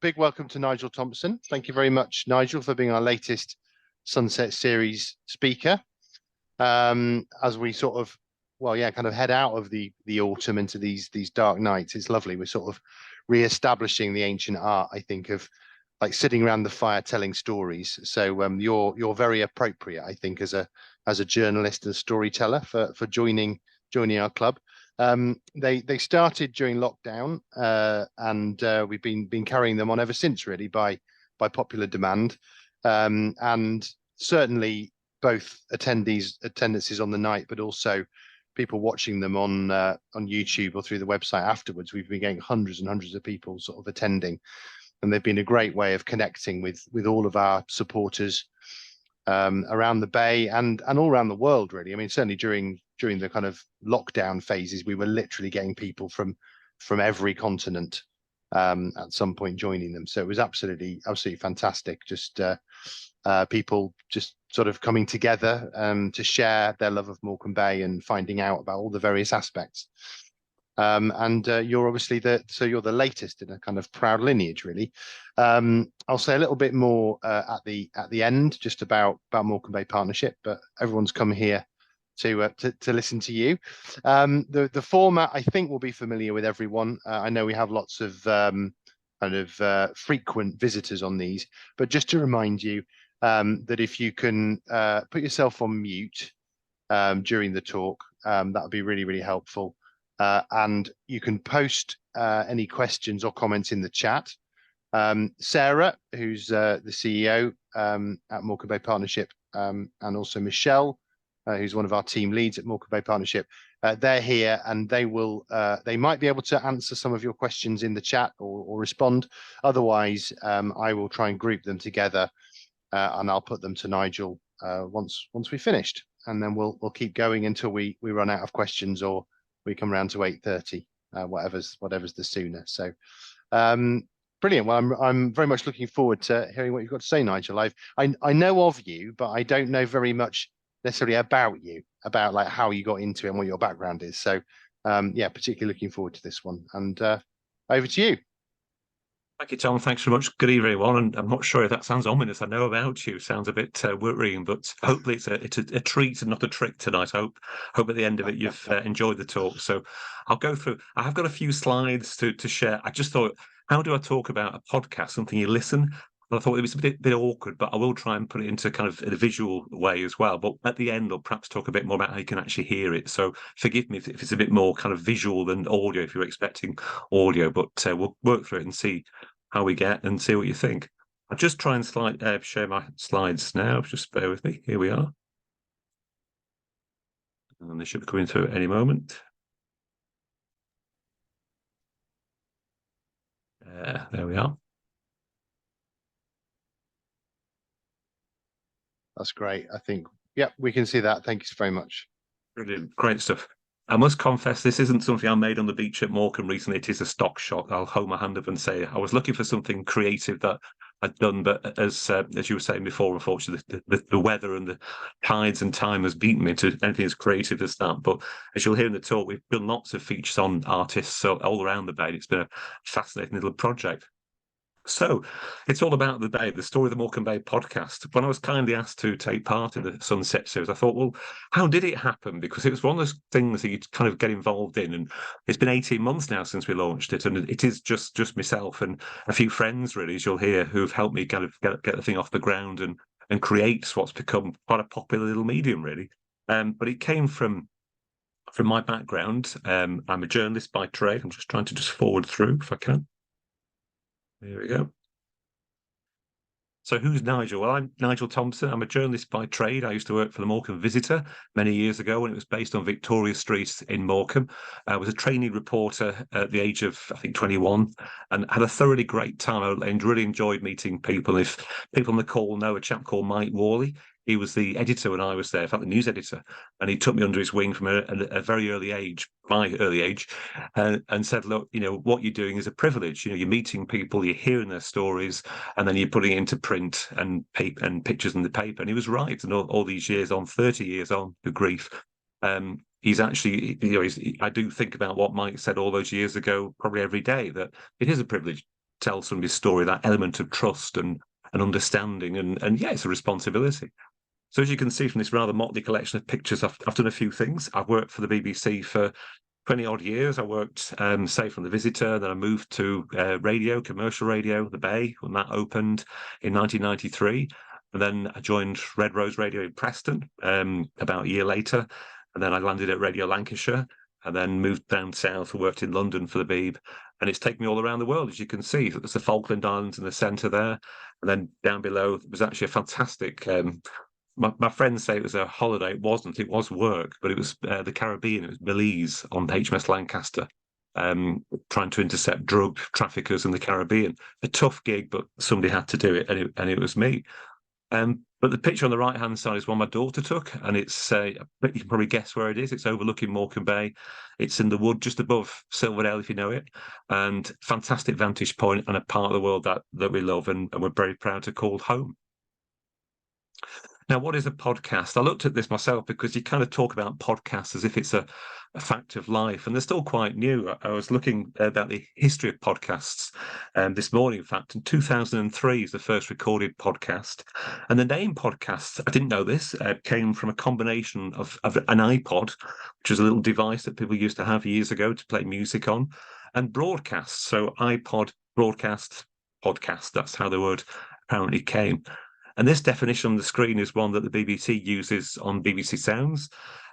big welcome to Nigel Thompson. Thank you very much, Nigel, for being our latest Sunset Series speaker. As we sort of, kind of head out of the autumn into these dark nights, it's lovely. We're sort of re-establishing the ancient art, I think, of like sitting around the fire telling stories. So you're very appropriate, I think, as a journalist and storyteller for joining our club. They started during lockdown, and we've been carrying them on ever since, really, by popular demand, and certainly both attendances on the night, but also people watching them on YouTube or through the website afterwards. We've been getting hundreds and hundreds of people sort of attending, and they've been a great way of connecting with all of our supporters around the Bay and all around the world, really. I mean, certainly during the kind of lockdown phases, we were literally getting people from every continent at some point joining them. So it was absolutely fantastic. Just people just sort of coming together to share their love of Morecambe Bay and finding out about all the various aspects. And you're obviously you're the latest in a kind of proud lineage, really. I'll say a little bit more at the end, just about Morecambe Bay Partnership, but everyone's come here to listen to you. The format, I think, will be familiar with everyone. I know we have lots of frequent visitors on these, but just to remind you that if you can put yourself on mute during the talk, that would be really, really helpful. And you can post any questions or comments in the chat. Sarah, who's the CEO at Morecambe Bay Partnership, and also Michelle, who's one of our team leads at Morecambe Bay Partnership, they're here, and they might be able to answer some of your questions in the chat or respond. Otherwise, I will try and group them together, and I'll put them to Nigel once we finished, and then we'll keep going until we run out of questions or we come around to 8:30, whatever's the sooner. So brilliant. Well, I'm very much looking forward to hearing what you've got to say, Nigel. I know of you, but I don't know very much necessarily about you, about like how you got into it and what your background is. So particularly looking forward to this one. And over to you. Thank you, Tom. Thanks very much. Good evening, everyone. And I'm not sure if that sounds ominous. I know about you. Sounds a bit worrying, but hopefully it's a treat and not a trick tonight. I hope at the end of it you've enjoyed the talk. So I'll go through. I have got a few slides to share. I just thought, how do I talk about a podcast, something you listen? And I thought it was a bit awkward, but I will try and put it into kind of a visual way as well. But at the end, I'll perhaps talk a bit more about how you can actually hear it. So forgive me if it's a bit more kind of visual than audio, if you're expecting audio, but we'll work through it and see how we get and see what you think. I'll just try and share my slides now. Just bear with me. Here we are. And they should be coming through at any moment. There we are. That's great. I think, we can see that. Thank you very much. Brilliant. Great stuff. I must confess, this isn't something I made on the beach at Morecambe recently. It is a stock shot. I'll hold my hand up and say I was looking for something creative that I'd done, but as you were saying before, unfortunately, the weather and the tides and time has beaten me to anything as creative as that. But as you'll hear in the talk, we've done lots of features on artists all around the Bay. It's been a fascinating little project. So it's all about the Bay, the story of the Morecambe Bay podcast. When I was kindly asked to take part in the Sunset series, I thought, well, how did it happen? Because it was one of those things that you kind of get involved in. And it's been 18 months now since we launched it. And it is just myself and a few friends, really, as you'll hear, who've helped me kind of get the thing off the ground and create what's become quite a popular little medium, really. But it came from my background. I'm a journalist by trade. I'm just trying to forward through if I can. There we go. So who's Nigel? Well, I'm Nigel Thompson. I'm a journalist by trade. I used to work for the Morecambe Visitor many years ago when it was based on Victoria Street in Morecambe. I was a trainee reporter at the age of, I think, 21 and had a thoroughly great time. I really enjoyed meeting people. If people on the call know a chap called Mike Worley, he was the editor when I was there, in fact, the news editor, and he took me under his wing from a very early age, my early age, and said, look, what you're doing is a privilege. You're meeting people, you're hearing their stories, and then you're putting it into print and pictures in the paper. And he was right. And all these years on, 30 years on, the grief, he's actually, I do think about what Mike said all those years ago, probably every day, that it is a privilege tell somebody's story, that element of trust and understanding, and yeah, it's a responsibility. So as you can see from this rather motley collection of pictures, I've done a few things. I've worked for the BBC for 20 odd years. I worked, say, from the Visitor, then I moved to radio, commercial radio, the Bay, when that opened in 1993. And then I joined Red Rose Radio in Preston about a year later. And then I landed at Radio Lancashire and then moved down south and worked in London for the Beeb. And it's taken me all around the world, as you can see. There's the Falkland Islands in the centre there. And then down below, it was actually a fantastic... My friends say it was a holiday. It wasn't. It was work, but it was the Caribbean. It was Belize on HMS Lancaster, trying to intercept drug traffickers in the Caribbean. A tough gig, but somebody had to do it, and it was me. But the picture on the right-hand side is one my daughter took, and it's you can probably guess where it is. It's overlooking Morecambe Bay. It's in the wood just above Silverdale, if you know it, and fantastic vantage point and a part of the world that we love and we're very proud to call home. Now, what is a podcast? I looked at this myself because you kind of talk about podcasts as if it's a fact of life, and they're still quite new. I was looking about the history of podcasts this morning. In fact, in 2003 is the first recorded podcast. And the name podcast, I didn't know this, came from a combination of an iPod, which was a little device that people used to have years ago to play music on, and broadcast. So iPod, broadcast, podcast, that's how the word apparently came. And this definition on the screen is one that the BBC uses on BBC Sounds,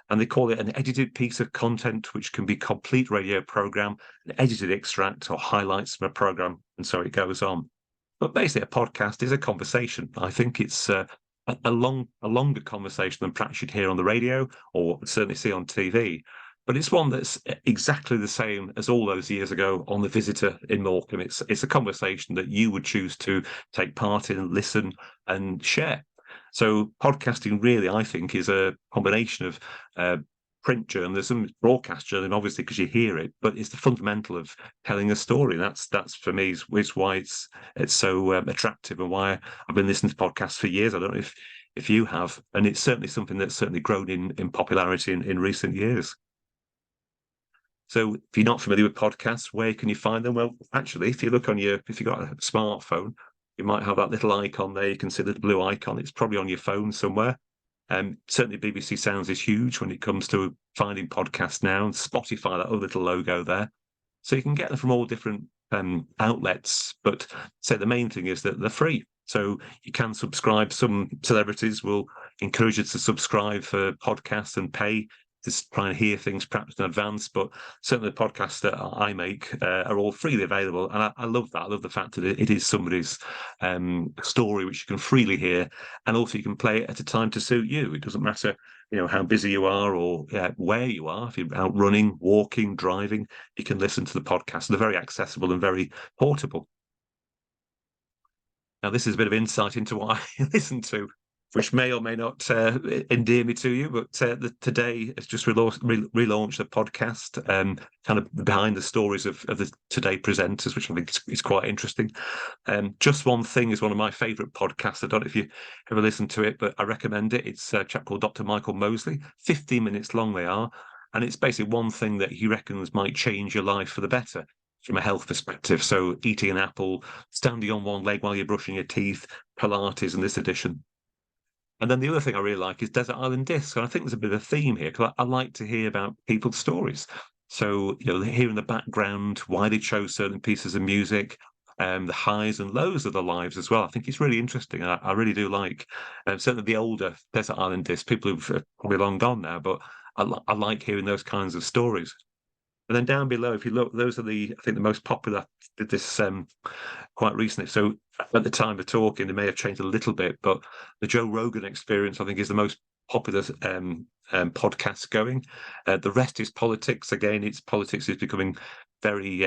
and they call it an edited piece of content which can be complete radio programme, an edited extract or highlights from a programme, and so it goes on. But basically, a podcast is a conversation. I think it's a longer conversation than perhaps you'd hear on the radio or certainly see on TV. But it's one that's exactly the same as all those years ago on the Visitor in Morecambe. It's a conversation that you would choose to take part in, listen and share. So podcasting really, I think, is a combination of print journalism, broadcast journalism, obviously, because you hear it, but it's the fundamental of telling a story. That's for me is why it's so attractive and why I've been listening to podcasts for years. I don't know if you have, and it's certainly something that's certainly grown in popularity in recent years. So if you're not familiar with podcasts, where can you find them? Well, actually, if you've got a smartphone, you might have that little icon there. You can see the blue icon. It's probably on your phone somewhere. Certainly BBC Sounds is huge when it comes to finding podcasts now, and Spotify, that other little logo there. So you can get them from all different outlets, but say the main thing is that they're free. So you can subscribe. Some celebrities will encourage you to subscribe for podcasts and pay to try and hear things perhaps in advance, but certainly the podcasts that I make are all freely available, and I love that. I love the fact that it is somebody's story which you can freely hear, and also you can play it at a time to suit you. It doesn't matter, how busy you are or where you are. If you're out running, walking, driving, you can listen to the podcast. They're very accessible and very portable. Now, this is a bit of insight into what I listen to, which may or may not endear me to you, but Today has just relaunched a podcast, kind of behind the stories of the Today presenters, which I think is quite interesting. Just One Thing is one of my favourite podcasts. I don't know if you ever listened to it, but I recommend it. It's a chap called Dr. Michael Mosley. 15 minutes long they are, and it's basically one thing that he reckons might change your life for the better from a health perspective. So eating an apple, standing on one leg while you're brushing your teeth, Pilates in this edition. And then the other thing I really like is Desert Island Discs. And I think there's a bit of a theme here because I like to hear about people's stories. So, hearing the background, why they chose certain pieces of music, the highs and lows of their lives as well. I think it's really interesting. I really do like certainly the older Desert Island Discs, people who've probably long gone now, but I like hearing those kinds of stories. And then down below, if you look, those are I think the most popular, did this quite recently. So at the time of talking, they may have changed a little bit, but the Joe Rogan Experience, I think, is the most popular podcast going. The rest is politics. Again, politics is becoming very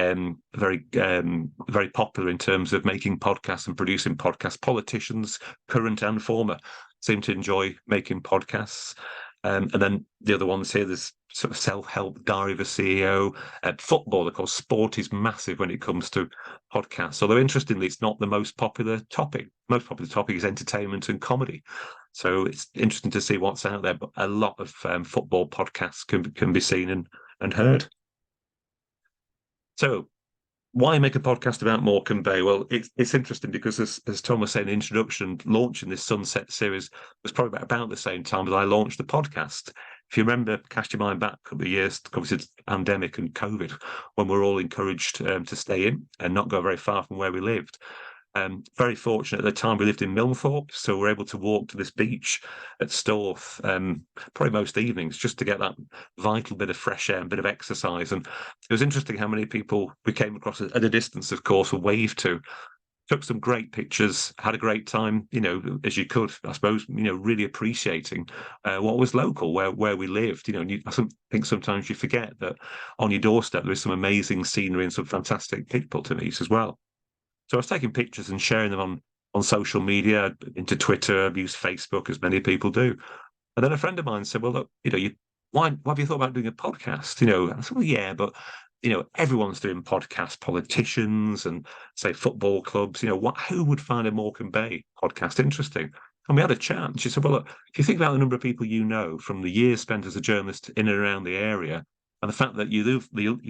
popular in terms of making podcasts and producing podcasts. Politicians, current and former, seem to enjoy making podcasts. And then the other ones here, there's sort of self-help, Diary of a CEO, football. Of course, sport is massive when it comes to podcasts. Although, interestingly, it's not the most popular topic. Most popular topic is entertainment and comedy. So it's interesting to see what's out there. But a lot of football podcasts can be seen and heard. So why make a podcast about Morecambe Bay? Well, it's interesting because, as Tom was saying in the introduction, launching this Sunset series was probably about the same time as I launched the podcast. If you remember, cast your mind back a couple of years, obviously the pandemic and COVID, when we were all encouraged to stay in and not go very far from where we lived. Very fortunate at the time we lived in Milnthorpe, so we're able to walk to this beach at Storth probably most evenings just to get that vital bit of fresh air and bit of exercise. And it was interesting how many people we came across at a distance, of course, were waved to. Took some great pictures, had a great time, as you could, I suppose, really appreciating what was local, where we lived. I think sometimes you forget that on your doorstep there is some amazing scenery and some fantastic people to meet as well. So I was taking pictures and sharing them on social media, into Twitter. I've used Facebook, as many people do. And then a friend of mine said, well, look, why have you thought about doing a podcast? I said, well, yeah, but, everyone's doing podcasts, politicians and, say, football clubs. Who would find a Morecambe Bay podcast interesting? And we had a chat. And she said, well, look, if you think about the number of people from the years spent as a journalist in and around the area, and the fact that you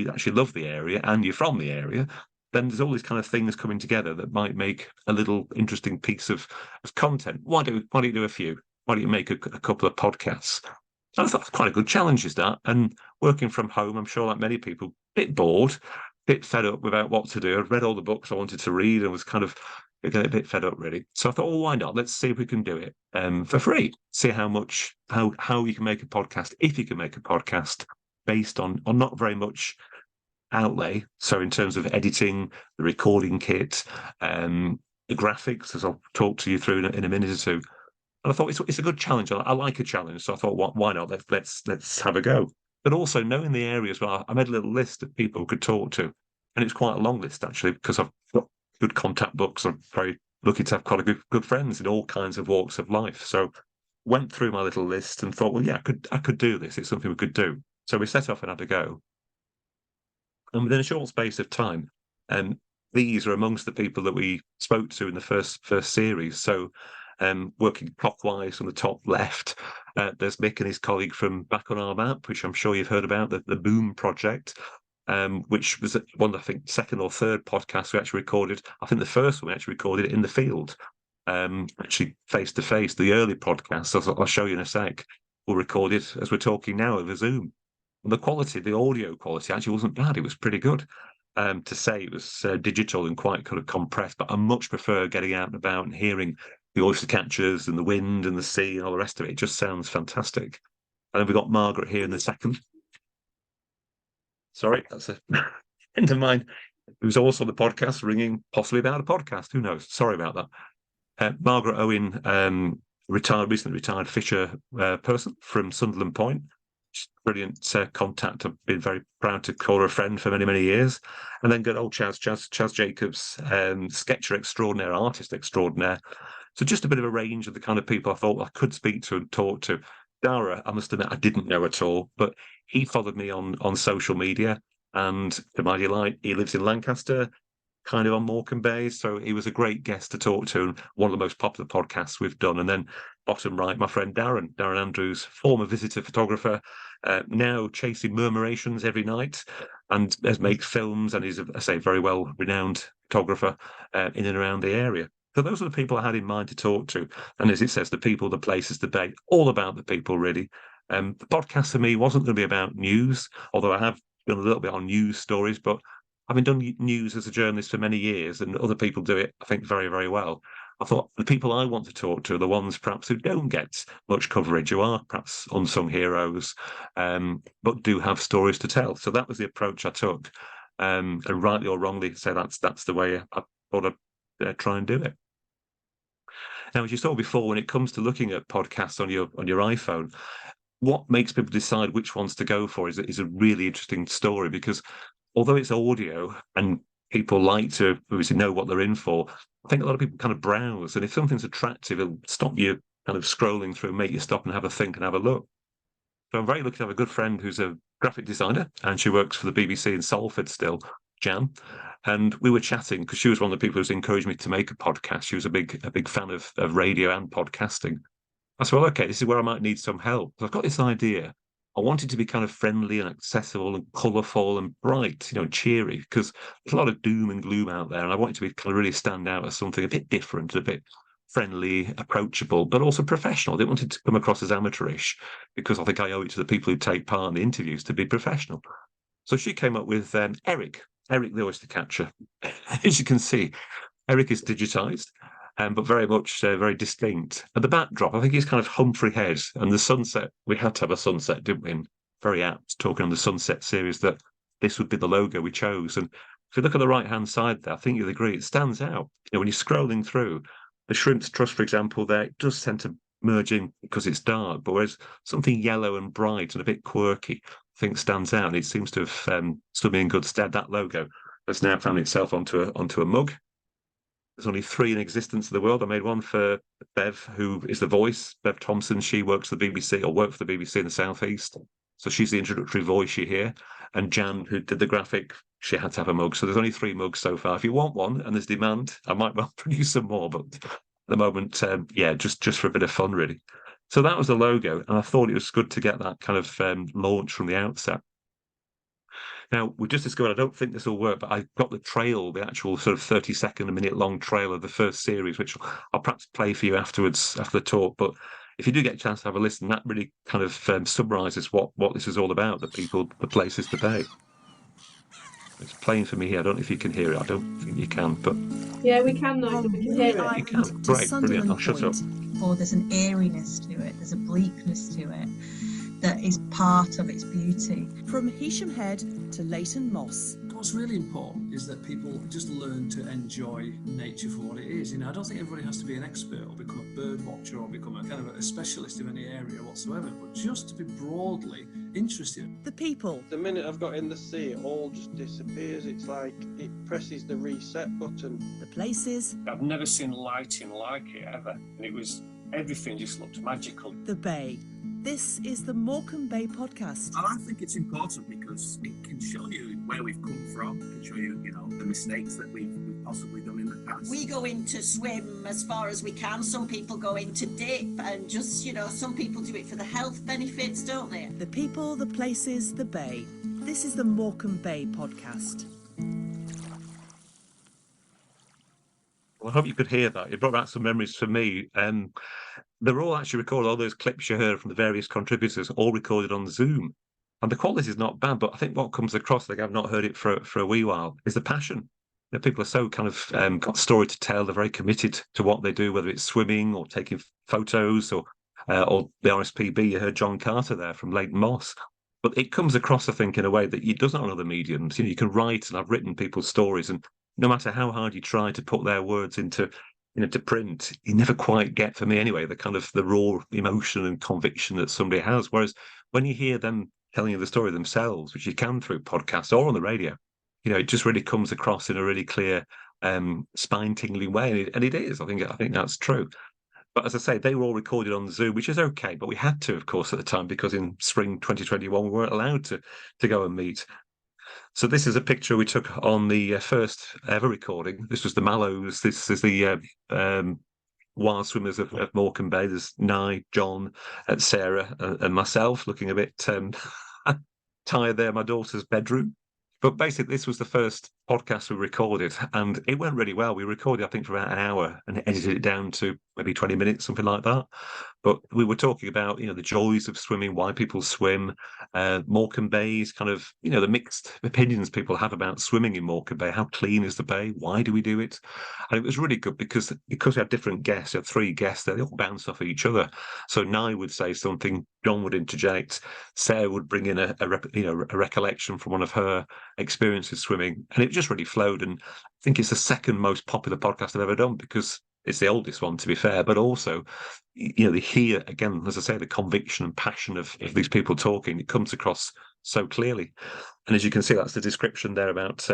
actually love the area and you're from the area, then there's all these kind of things coming together that might make a little interesting piece of content. Why don't you do a few? Why don't you make a couple of podcasts? And I thought, quite a good challenge is that. And working from home, I'm sure like many people, a bit bored, a bit fed up without what to do. I'd read all the books I wanted to read and was kind of getting a bit fed up, really. So I thought, well, why not? Let's see if we can do it for free. See how you can make a podcast, if you can make a podcast based on not very much outlay. So in terms of editing, the recording kit, the graphics, as I'll talk to you through in a minute or two. And I thought it's a good challenge. I like a challenge, so I thought, why not? Let's have a go. But also knowing the area as well, I made a little list of people who could talk to, and it's quite a long list actually because I've got good contact books. I'm very lucky to have quite a good friends in all kinds of walks of life. So went through my little list and thought, well, yeah, I could do this. It's something we could do. So we set off and had a go. And within a short space of time, these are amongst the people that we spoke to in the first series. So working clockwise from the top left, there's Mick and his colleague from Back on Our Map, which I'm sure you've heard about, the Boom Project, which was one, I think, second or third podcast we actually recorded. I think the first one we actually recorded in the field, actually face-to-face. The early podcasts, I'll show you in a sec, were recorded as we're talking now over Zoom. And the audio quality actually wasn't bad. It was pretty good. To say it was digital and quite kind of compressed, but I much prefer getting out and about and hearing the oyster catchers and the wind and the sea and all the rest of it. It just sounds fantastic. And then we've got Margaret here in the second. Sorry, that's a friend of mine who's also on the podcast, ringing possibly about a podcast. Who knows? Sorry about that. Margaret Owen, recently retired fisher person from Sunderland Point. Brilliant contact. I've been very proud to call her a friend for many, many years. And then good old Chaz Jacobs, sketcher extraordinaire, artist extraordinaire. So just a bit of a range of the kind of people I thought I could speak to and talk to. Dara, I must admit, I didn't know at all, but he followed me on social media. And to my delight, he lives in Lancaster, kind of on Morecambe Bay. So he was a great guest to talk to, and one of the most popular podcasts we've done. And then bottom right, my friend Darren Andrews, former visitor photographer, now chasing murmurations every night, and makes films, and he's a very well renowned photographer in and around the area. So those are the people I had in mind to talk to. And as it says, the people, the places, the bay, all about the people, really. The podcast for me wasn't going to be about news, although I have done a little bit on news stories, but having done news as a journalist for many years, and other people do it, I think, very, very well. I thought the people I want to talk to are the ones perhaps who don't get much coverage, who are perhaps unsung heroes, but do have stories to tell. So that was the approach I took. And rightly or wrongly, say that's the way I thought I'd try and do it. Now, as you saw before, when it comes to looking at podcasts on your iPhone, what makes people decide which ones to go for is a really interesting story, because although it's audio and people like to obviously know what they're in for, I think a lot of people kind of browse, and if something's attractive, it'll stop you kind of scrolling through, make you stop and have a think and have a look. So I'm very lucky to have a good friend who's a graphic designer, and she works for the BBC in Salford still, Jan. And we were chatting because she was one of the people who's encouraged me to make a podcast. She was a big fan of radio and podcasting. I said, well, okay, this is where I might need some help. So I've got this idea. I wanted to be kind of friendly and accessible and colourful and bright, cheery, because there's a lot of doom and gloom out there. And I wanted to be kind of really stand out as something a bit different, a bit friendly, approachable, but also professional. I didn't want it to come across as amateurish, because I think I owe it to the people who take part in the interviews to be professional. So she came up with Eric the oyster catcher. As you can see, Eric is digitised, but very much very distinct. And the backdrop, I think, is kind of Humphrey Head and the sunset. We had to have a sunset, didn't we? And very apt, talking on the Sunset series, that this would be the logo we chose. And if you look at the right-hand side there, I think you'll agree, it stands out. When you're scrolling through, the Shrimp's Trust, for example, there, it does tend to merge in because it's dark, but whereas something yellow and bright and a bit quirky, I think, stands out. And it seems to have stood me in good stead. That logo has now found itself onto a mug. There's only 3 in existence in the world. I made one for Bev, who is the voice. Bev Thompson, she works for the BBC, or worked for the BBC in the South East. So she's the introductory voice you hear. And Jan, who did the graphic, she had to have a mug. So there's only 3 mugs so far. If you want one and there's demand, I might well produce some more. But at the moment, just for a bit of fun, really. So that was the logo. And I thought it was good to get that kind of launch from the outset. Now, we just discovered, I don't think this will work, but I got the trail, the actual sort of 30-second, a minute long trail of the first series, which I'll perhaps play for you afterwards, after the talk. But if you do get a chance to have a listen, that really kind of summarises what this is all about, the people, the places, the bay. It's playing for me here. I don't know if you can hear it. I don't think you can, but... Yeah, we can, Nigel. We can hear it. You can. Great, brilliant. I'll shut up. Or there's an eeriness to it, there's a bleakness to it that is part of its beauty. From Heysham Head to Leighton Moss. What's really important is that people just learn to enjoy nature for what it is. I don't think everybody has to be an expert or become a bird watcher or become a kind of a specialist in any area whatsoever, but just to be broadly interested. The people. The minute I've got in the sea, it all just disappears. It's like it presses the reset button. The places. I've never seen lighting like it ever, and everything just looked magical. The bay. This is the Morecambe Bay Podcast. And I think it's important because it can show you where we've come from, it can show you, the mistakes that we've possibly done in the past. We go in to swim as far as we can. Some people go in to dip and just, some people do it for the health benefits, don't they? The people, the places, the bay. This is the Morecambe Bay Podcast. Well, I hope you could hear that. It brought back some memories for me. They're all actually recorded, all those clips you heard from the various contributors, all recorded on Zoom. And the quality is not bad, but I think what comes across, like I've not heard it for a wee while, is the passion. People are so kind of got story to tell. They're very committed to what they do, whether it's swimming or taking photos or the RSPB. You heard John Carter there from Leighton Moss. But it comes across, I think, in a way that it doesn't on other mediums. You can write, and I've written people's stories, and no matter how hard you try to put their words into to print, you never quite get, for me anyway, the kind of the raw emotion and conviction that somebody has. Whereas when you hear them telling you the story themselves, which you can through podcasts or on the radio, it just really comes across in a really clear, spine-tingling way. And it is. I think that's true. But as I say, they were all recorded on Zoom, which is okay. But we had to, of course, at the time, because in spring 2021, we weren't allowed to go and meet. So this is a picture we took on the first ever recording. This was the Mallows. This is the wild swimmers of Morecambe Bay. There's Nye, John, Sarah, and myself, looking a bit tired there in my daughter's bedroom. But basically, this was the first podcast we recorded, and it went really well. We recorded, I think, for about an hour and edited it down to maybe 20 minutes, something like that. But we were talking about, the joys of swimming, why people swim, Morecambe Bay's kind of, the mixed opinions people have about swimming in Morecambe Bay. How clean is the bay? Why do we do it? And it was really good because we had different guests. We had 3 guests there. They all bounce off each other. So Nye would say something, John would interject, Sarah would bring in a recollection from one of her experiences swimming, and it just really flowed. And I think it's the second most popular podcast I've ever done, because it's the oldest one, to be fair, but also, they hear, again, as I say, the conviction and passion of these people talking. It comes across so clearly. And as you can see, that's the description there about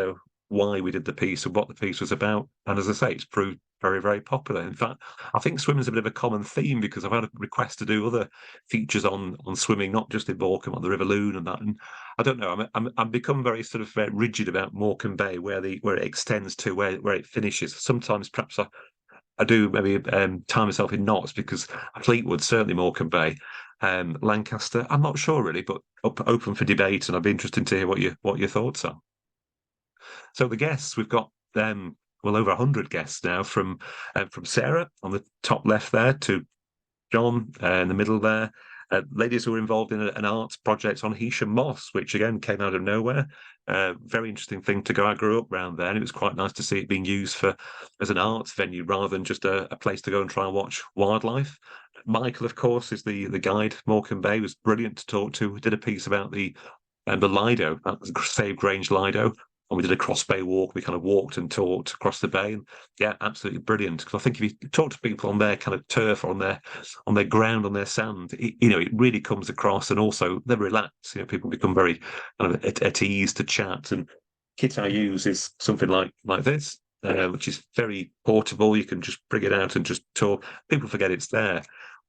why we did the piece and what the piece was about. And as I say, it's proved very, very popular. In fact, I think swimming's a bit of a common theme, because I've had a request to do other features on swimming, not just in Morecambe, on the River Loon and that. And I don't know, I'm become very sort of rigid about Morecambe Bay, where it extends to, where it finishes. Sometimes perhaps I do maybe time myself in knots, because Fleetwood, certainly Morecambe Bay, Lancaster. I'm not sure really, but open for debate, and I'd be interested to hear what your thoughts are. So the guests, we've got well over 100 guests now, from Sarah on the top left there to John in the middle there. Ladies who were involved in an arts project on Heysham Moss, which again came out of nowhere. Very interesting thing to go. I grew up round there, and it was quite nice to see it being used as an arts venue rather than just a place to go and try and watch wildlife. Michael, of course, is the guide. Morecambe Bay was brilliant to talk to. We did a piece about the Lido, that was Save Grange Lido. And we did a cross bay walk. We kind of walked and talked across the bay, and yeah, absolutely brilliant. Because I think if you talk to people on their kind of turf, or on their ground, on their sand, it really comes across, and also they're relaxed. People become very kind of at ease to chat. And kit I use is something like this, which is very portable. You can just bring it out and just talk. People forget it's there.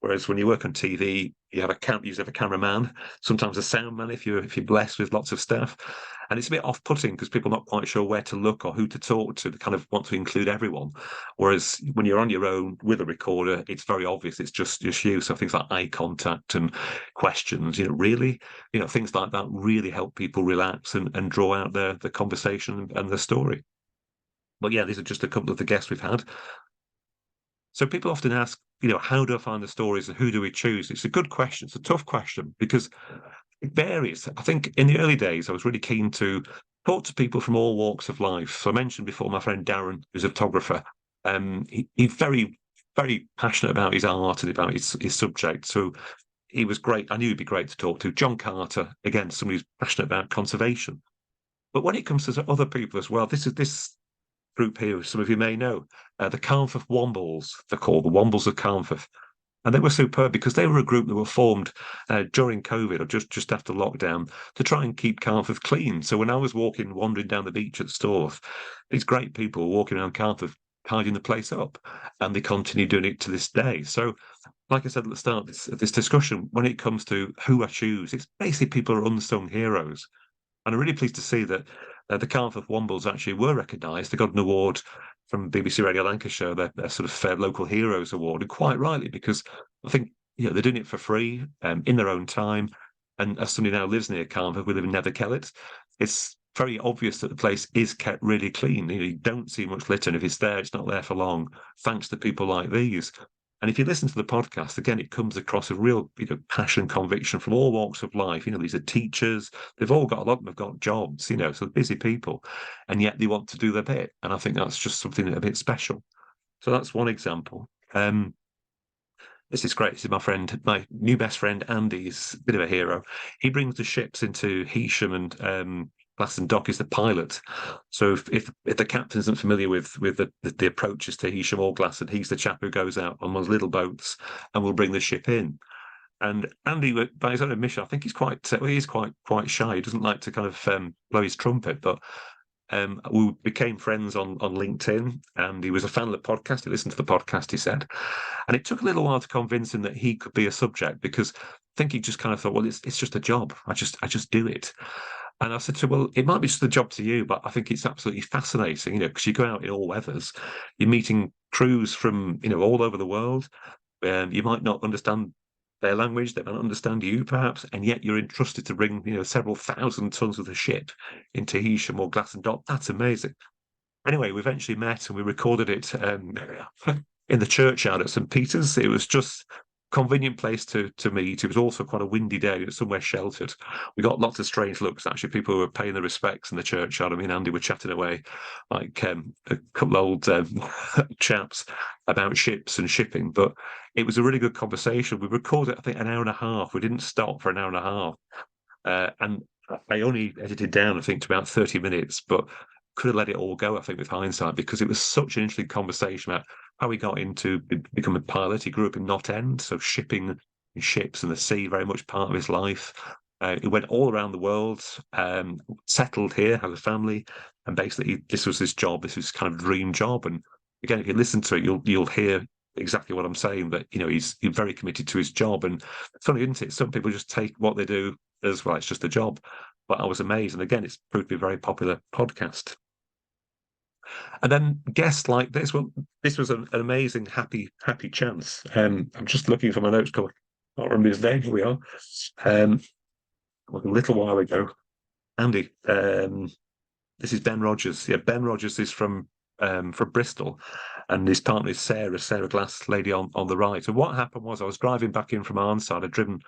Whereas when you work on TV, you have a cameraman, sometimes a sound man if you're blessed with lots of staff. And it's a bit off-putting because people are not quite sure where to look or who to talk to. They kind of want to include everyone. Whereas when you're on your own with a recorder, it's very obvious it's just you. So things like eye contact and questions, things like that really help people relax and draw out the conversation and the story. But yeah, these are just a couple of the guests we've had. So people often ask, how do I find the stories and who do we choose? It's a good question. It's a tough question because it varies. I think in the early days, I was really keen to talk to people from all walks of life. So I mentioned before my friend Darren, who's a photographer. He's very, very passionate about his art and about his subject. So he was great. I knew he'd be great to talk to. John Carter, again, somebody who's passionate about conservation. But when it comes to other people as well, this group here, some of you may know, the Carnforth Wombles, they're called the Wombles of Carnforth. And they were superb because they were a group that were formed during COVID or just after lockdown to try and keep Carnforth clean. So when I was wandering down the beach at Storth, these great people were walking around Carnforth, tidying the place up, and they continue doing it to this day. So, like I said at the start of this discussion, when it comes to who I choose, it's basically people who are unsung heroes. And I'm really pleased to see that the Carnforth Wombles actually were recognised. They got an award from BBC Radio Lancashire, their sort of Local Heroes Award, and quite rightly, because I think they're doing it for free in their own time. And as somebody now lives near Carnforth, we live in Netherkellet, it's very obvious that the place is kept really clean. You don't see much litter, and if it's there, it's not there for long, thanks to people like these. And if you listen to the podcast, again, it comes across a real, passion, conviction from all walks of life. These are teachers. They've all got, a lot of them have got jobs, so busy people, and yet they want to do their bit. And I think that's just something a bit special. So that's one example. This is great. This is my new best friend, Andy. He's a bit of a hero. He brings the ships into Heysham and Glaston Dock is the pilot. So if the captain isn't familiar with the approaches to Heysham or Glaston, he's the chap who goes out on those little boats and will bring the ship in. And Andy, by his own admission, I think he's quite shy. He doesn't like to kind of blow his trumpet, but we became friends on LinkedIn, and he was a fan of the podcast. He listened to the podcast, he said, and it took a little while to convince him that he could be a subject, because I think he just kind of thought, well, it's just a job. I just do it. And I said to him, well, it might be just a job to you, but I think it's absolutely fascinating, because you go out in all weathers, you're meeting crews from, all over the world. You might not understand their language, they might not understand you perhaps, and yet you're entrusted to bring, several thousand tons of the ship into Heysham or Glaston Dock. That's amazing. Anyway, we eventually met and we recorded it in the churchyard at St. Peter's. It was just convenient place to meet. It was also quite a windy day. It was somewhere sheltered. We got lots of strange looks, actually. People who were paying their respects in the churchyard. I mean, Andy were chatting away like a couple of old chaps about ships and shipping, but it was a really good conversation. We recorded, I think, an hour and a half. We didn't stop for an hour and a half. And I only edited down, I think, to about 30 minutes, but could have let it all go, I think, with hindsight, because it was such an interesting conversation about how he got into become a pilot. He grew up in Knott End, so shipping and ships and the sea very much part of his life. He went all around the world, settled here, had a family, and basically this was his job. This was his kind of dream job. And again, if you listen to it, you'll hear exactly what I'm saying, that he's very committed to his job. And it's funny, isn't it? Some people just take what they do as, well, it's just a job. But I was amazed. And again, it's proved to be a very popular podcast. And then guests like this, well, this was an amazing, happy chance. I'm just looking for my notes. can't remember his name. Here we are. A little while ago. Andy, this is Ben Rogers. Yeah, Ben Rogers is from Bristol, and his partner is Sarah Glass, lady on the right. And what happened was I was driving back in from Arnside. I'd driven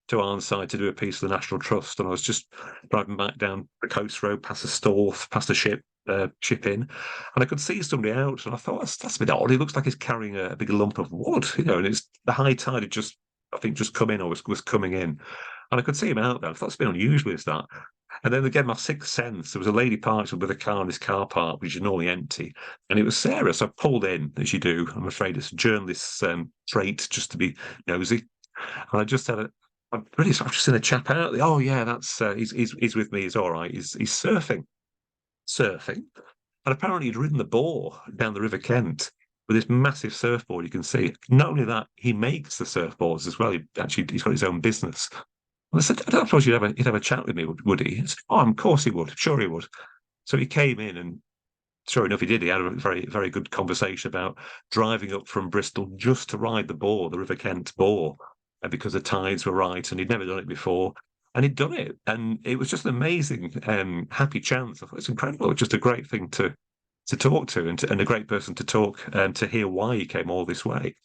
to Arnside to do a piece for the National Trust, and I was just driving back down the coast road, past a store, past a ship in, and I could see somebody out, and I thought, that's a bit odd. He looks like he's carrying a big lump of wood, and it's the high tide had just come in, or was coming in, and I could see him out there. I thought it's a bit unusual, is that? And then again, my sixth sense, there was a lady parked with a car in this car park, which is normally empty, and it was Sarah. So I pulled in, as you do. I'm afraid it's a journalist's trait just to be nosy, and I just said, I've just seen a chap out there. Oh yeah, that's he's with me. He's all right. He's surfing, and apparently he'd ridden the bore down the River Kent with this massive surfboard. You can see. Not only that, he makes the surfboards as well. He's got his own business. And I said, I don't suppose he'd have a chat with me, would he? Said, of course he would. Sure he would. So he came in, and sure enough, he did. He had a very, very good conversation about driving up from Bristol just to ride the River Kent bore, and because the tides were right, and he'd never done it before, and he'd done it, and it was just an amazing, happy chance. I thought it's incredible. It's just a great thing to talk to, and a great person to talk and to hear why he came all this way.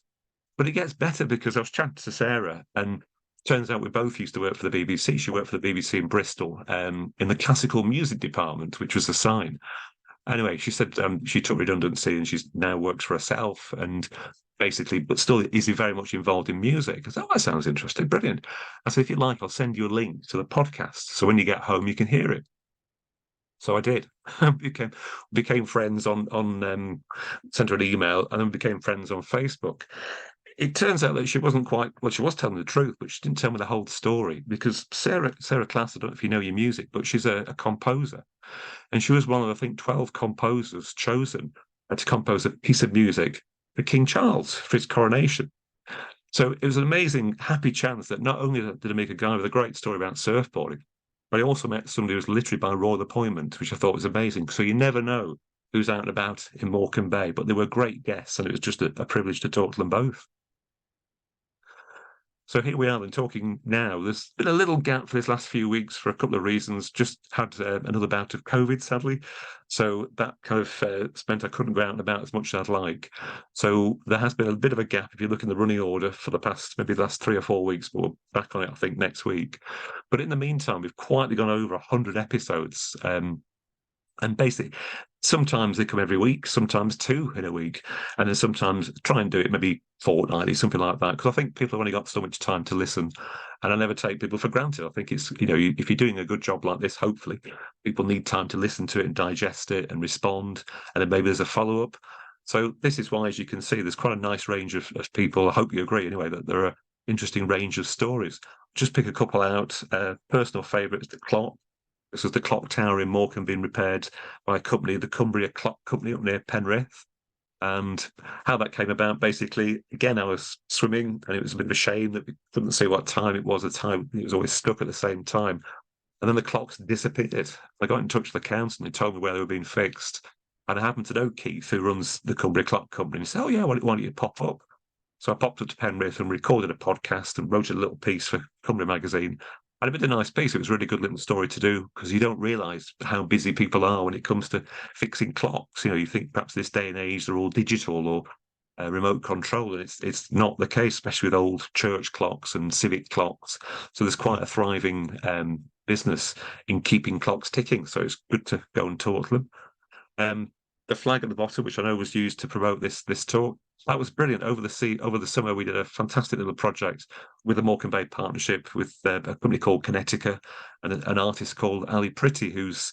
But it gets better, because I was chatting to Sarah, and turns out we both used to work for the BBC. She worked for the BBC in Bristol, in the classical music department, which was a sign. Anyway, she said she took redundancy, and she now works for herself, and basically, but still is very much involved in music. I said, that sounds interesting, brilliant. I said, if you like, I'll send you a link to the podcast, so when you get home, you can hear it. So I did. became friends on sent her an email, and then became friends on Facebook. It turns out that she wasn't she was telling the truth, but she didn't tell me the whole story, because Sarah Class, I don't know if you know your music, but she's a composer. And she was one of, I think, 12 composers chosen to compose a piece of music for King Charles for his coronation. So it was an amazing, happy chance that not only did I meet a guy with a great story about surfboarding, but I also met somebody who was literally by royal appointment, which I thought was amazing. So you never know who's out and about in Morecambe Bay, but they were great guests, and it was just a privilege to talk to them both. So here we are then talking now. There's been a little gap for this last few weeks for a couple of reasons. Just had another bout of COVID, sadly. So that kind of meant I couldn't go out and about as much as I'd like. So there has been a bit of a gap if you look in the running order for the last 3 or 4 weeks, but we're back on it, I think, next week. But in the meantime, we've quietly gone over 100 episodes. And basically, sometimes they come every week, sometimes 2 in a week, and then sometimes try and do it maybe fortnightly, something like that. Because I think people have only got so much time to listen, and I never take people for granted. I think it's, if you're doing a good job like this, hopefully people need time to listen to it and digest it and respond, and then maybe there's a follow-up. So this is why, as you can see, there's quite a nice range of people. I hope you agree anyway, that there are an interesting range of stories. Just pick a couple out. Personal favourite is the clock. This was the clock tower in Morecambe being repaired by a company, the Cumbria Clock Company up near Penrith. And how that came about, basically, again, I was swimming, and it was a bit of a shame that we couldn't see what time it was. The time it was always stuck at the same time. And then the clocks disappeared. I got in touch with the council, and they told me where they were being fixed. And I happened to know Keith, who runs the Cumbria Clock Company. And he said, oh yeah, why don't you pop up? So I popped up to Penrith and recorded a podcast and wrote a little piece for Cumbria magazine. And a bit of a nice piece. It was a really good little story to do, because you don't realise how busy people are when it comes to fixing clocks. You think perhaps this day and age they're all digital or remote control, and it's not the case, especially with old church clocks and civic clocks. So there's quite a thriving business in keeping clocks ticking. So it's good to go and talk to them. The flag at the bottom, which I know was used to promote this talk, that was brilliant. Over the summer, we did a fantastic little project with the Morecambe Bay Partnership with a company called Kinetica and an artist called Ali Pretty, whose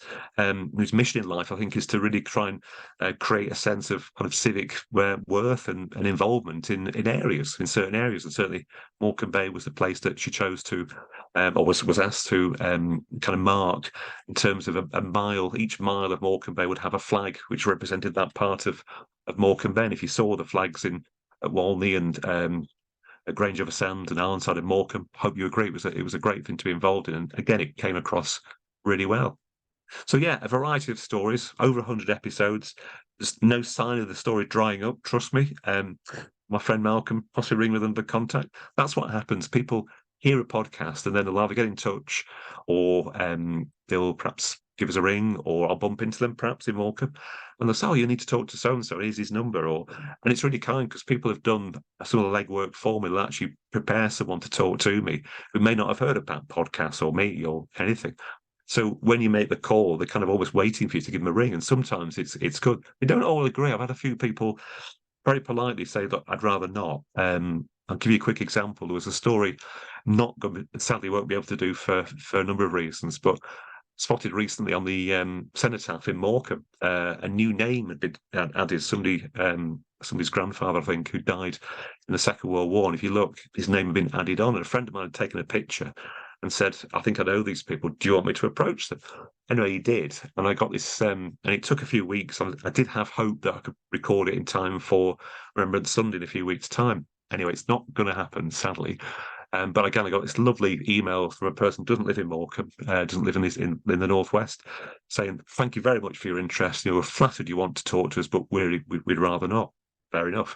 mission in life, I think, is to really try and create a sense of kind of civic worth and involvement in certain areas. And certainly Morecambe Bay was the place that she chose to, or was asked to kind of mark in terms of a mile. Each mile of Morecambe Bay would have a flag which represented that part of Morecambe Bay. And if you saw the flags at Walney and at Grange over Sand and Arnside and Morecambe, hope you agree, it was a great thing to be involved in. And again, it came across really well. So yeah, a variety of stories, over 100 episodes. There's no sign of the story drying up, trust me. my friend Malcolm, possibly ring with them for contact. That's what happens. People hear a podcast and then they'll either get in touch or they'll perhaps give us a ring, or I'll bump into them perhaps in Morecambe and they'll say, oh, you need to talk to so-and-so, here's his number. And it's really kind because people have done some of the legwork for me. They'll actually prepare someone to talk to me who may not have heard about podcasts or me or anything. So when you make the call, they're kind of always waiting for you to give them a ring. And sometimes it's good. They don't all agree. I've had a few people very politely say that I'd rather not. I'll give you a quick example. There was a story sadly won't be able to do for a number of reasons, but spotted recently on the cenotaph in Morecambe, a new name had been added. Somebody's grandfather, I think, who died in the Second World War. And if you look, his name had been added on. And a friend of mine had taken a picture and said, I think I know these people. Do you want me to approach them? Anyway, he did. And I got this, and it took a few weeks. I did have hope that I could record it in time for Remembrance Sunday in a few weeks' time. Anyway, it's not going to happen, sadly. But again, I got this lovely email from a person who doesn't live in Morecambe, doesn't live in the Northwest, saying, thank you very much for your interest. We're flattered you want to talk to us, but we'd rather not. Fair enough.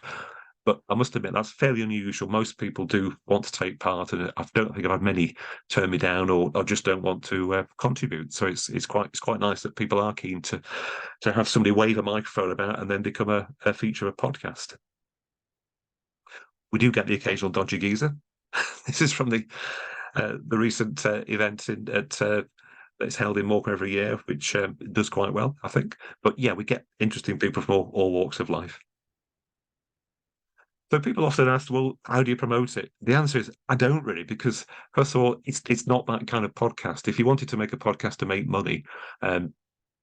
But I must admit, that's fairly unusual. Most people do want to take part, and I don't think I've had many turn me down or just don't want to contribute. So it's quite nice that people are keen to have somebody wave a microphone about and then become a feature of a podcast. We do get the occasional dodgy geezer. This is from the recent event that's held in Morecambe every year, which does quite well, I think. But yeah, we get interesting people from all walks of life. So people often ask, well, how do you promote it? The answer is, I don't really, because first of all, it's not that kind of podcast. If you wanted to make a podcast to make money,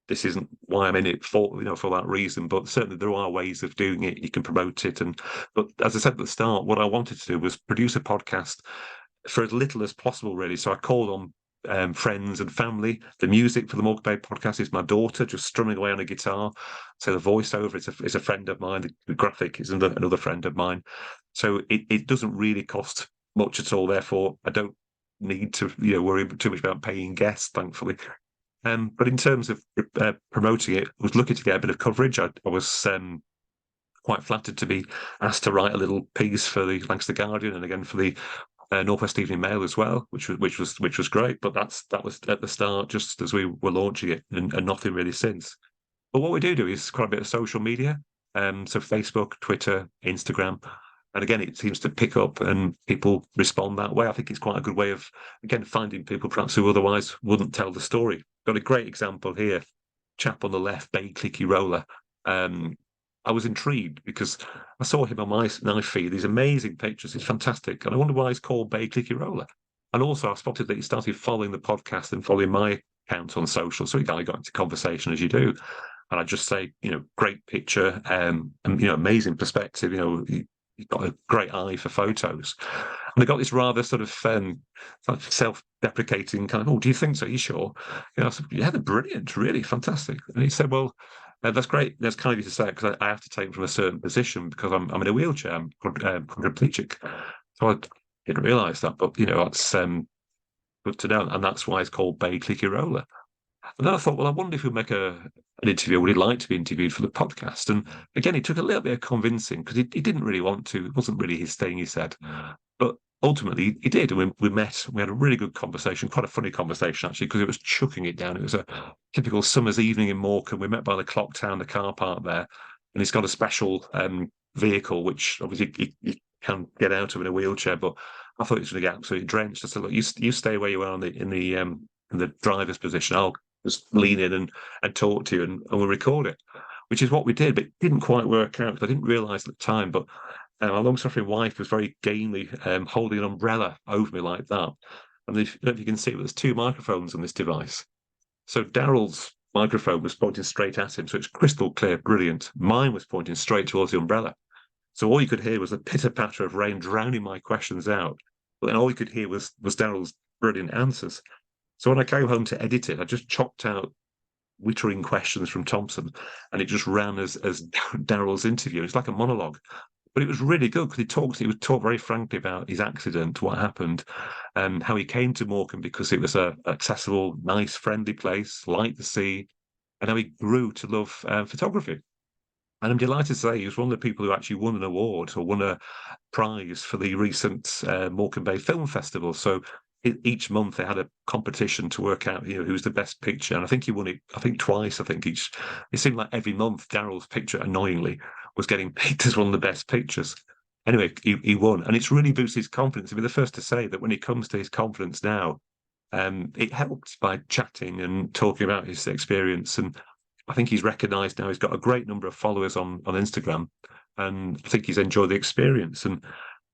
this isn't why I'm in it for that reason. But certainly there are ways of doing it. You can promote it, but as I said at the start, what I wanted to do was produce a podcast for as little as possible, really. So I called on friends and family. The music for the Morecambe Bay Podcast is my daughter just strumming away on a guitar. So the voiceover is a friend of mine. The graphic is another friend of mine. So it doesn't really cost much at all. Therefore, I don't need to worry too much about paying guests, thankfully. But in terms of promoting it, I was lucky to get a bit of coverage. I was quite flattered to be asked to write a little piece for the Lancaster Guardian and again for the Northwest Evening Mail as well, which was great. But that was at the start, just as we were launching it, and nothing really since. But what we do is quite a bit of social media, so Facebook, Twitter, Instagram, and again it seems to pick up and people respond that way. I think it's quite a good way of again finding people perhaps who otherwise wouldn't tell the story. Got a great example here. Chap on the left, Bay Clicky Roller. I was intrigued because I saw him on my feed, these amazing pictures. It's fantastic. And I wonder why he's called Bay Clicky Roller. And also I spotted that he started following the podcast and following my account on social. So he kind of got into conversation as you do. And I just say, great picture, and, amazing perspective. You've got a great eye for photos. And I got this rather sort of self-deprecating kind of, oh, do you think so? Are you sure? I said, yeah, they're brilliant, really fantastic. And he said, well, that's great. That's kind of you to say because I have to take from a certain position because I'm in a wheelchair. I'm quadriplegic. So I didn't realise that, but that's good to know, and that's why it's called Bay Clicky Roller. And then I thought, well, I wonder if we'd make an interview. Would he like to be interviewed for the podcast? And again, it took a little bit of convincing because he didn't really want to. It wasn't really his thing, he said. But ultimately, he did. And we met. We had a really good conversation, quite a funny conversation, actually, because it was chucking it down. It was a typical summer's evening in Morecambe. We met by the clock tower, the car park there. And he's got a special vehicle, which obviously you can get out of in a wheelchair. But I thought he was going to get absolutely drenched. I said, look, you stay where you are in the driver's position. I'll just lean in and talk to you and we'll record it, which is what we did, but it didn't quite work out because I didn't realise at the time, but my long-suffering wife was very gamely holding an umbrella over me like that. And if you can see, there's two microphones on this device. So Daryl's microphone was pointing straight at him, so it's crystal clear, brilliant. Mine was pointing straight towards the umbrella. So all you could hear was the pitter-patter of rain drowning my questions out. But then all you could hear was Daryl's brilliant answers. So when I came home to edit it, I just chopped out wittering questions from Thompson, and it just ran as Daryl's interview. It's like a monologue, but it was really good because he would talk very frankly about his accident, what happened, and how he came to Morecambe because it was a accessible, nice, friendly place, like the sea, and how he grew to love photography. And I'm delighted to say he was one of the people who actually won an award or won a prize for the recent Morecambe Bay Film Festival. So each month they had a competition to work out, who's the best picture. And I think he won it, I think twice. I think it seemed like every month Daryl's picture, annoyingly, was getting picked as one of the best pictures. Anyway, he won. And it's really boosted his confidence. I'll be the first to say that when it comes to his confidence now, it helped by chatting and talking about his experience. And I think he's recognised now. He's got a great number of followers on Instagram, and I think he's enjoyed the experience. And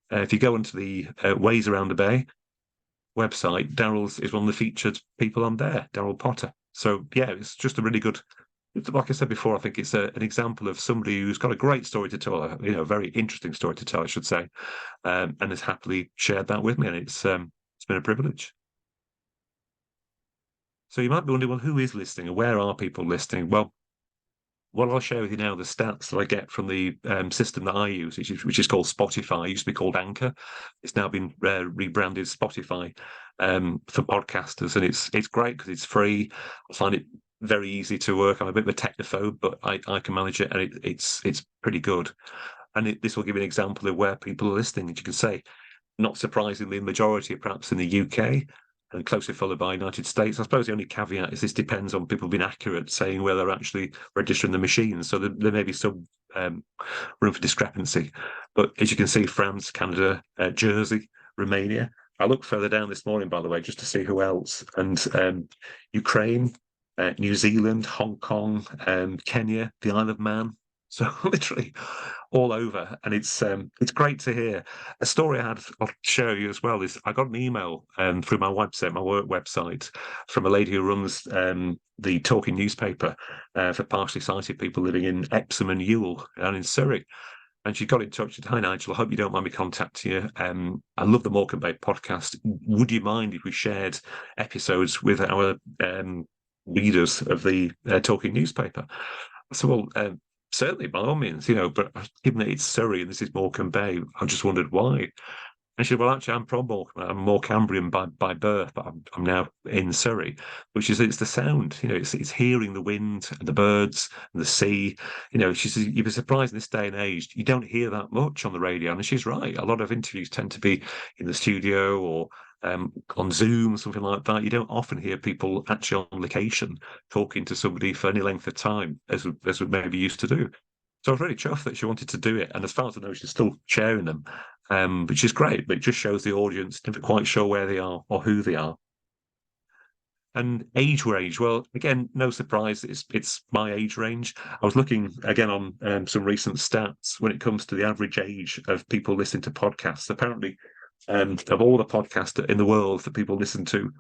if you go into the Ways Around the Bay website, Daryl's is one of the featured people on there, Daryl Potter. So yeah, it's just a really good. Like I said before, I think it's an example of somebody who's got a great story to tell, a very interesting story to tell, I should say, and has happily shared that with me, and it's been a privilege. So you might be wondering, well, who is listening, and where are people listening? Well, I'll share with you now the stats that I get from the system that I use, which is called Spotify. It used to be called Anchor. It's now been rebranded Spotify for podcasters, and it's great because it's free. I find it very easy to work. I'm a bit of a technophobe, but I can manage it, and it's pretty good. And this will give you an example of where people are listening. As you can say, not surprisingly, the majority are perhaps in the UK, and closely followed by United States. I suppose the only caveat is this depends on people being accurate, saying where they're actually registering the machines. So there may be some room for discrepancy. But as you can see, France, Canada, Jersey, Romania. I looked further down this morning, by the way, just to see who else. And Ukraine, New Zealand, Hong Kong, Kenya, the Isle of Man. So literally all over, and it's great to hear. A story I'll share with you as well is I got an email through my website, my work website, from a lady who runs the talking newspaper for partially sighted people living in Epsom and Ewell down in Surrey. And she got in touch and said, "Hi Nigel, I hope you don't mind me contacting you. I love the Morecambe Bay podcast. Would you mind if we shared episodes with our readers of the talking newspaper?" I said, "Well, certainly, by all means, but given that it's Surrey and this is Morecambe Bay, I just wondered why." And she said, "Well, actually, I'm from Morecambe. I'm Morecambian by birth, but I'm now in Surrey," which is, it's the sound, it's hearing the wind and the birds and the sea. She says, "You'd be surprised in this day and age, you don't hear that much on the radio." And she's right. A lot of interviews tend to be in the studio or on Zoom or something like that. You don't often hear people actually on location talking to somebody for any length of time as we maybe used to do. So I was really chuffed that she wanted to do it, and as far as I know, she's still sharing them, which is great. But it just shows the audience never quite sure where they are or who they are. And age range, well, again, no surprise, it's my age range. I was looking again on some recent stats when it comes to the average age of people listening to podcasts. Apparently, of all the podcasts in the world that people listen to,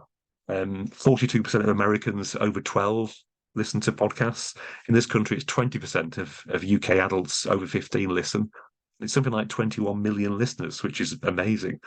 42% of Americans over 12 listen to podcasts. In this country, it's 20% of UK adults over 15 listen. It's something like 21 million listeners, which is amazing.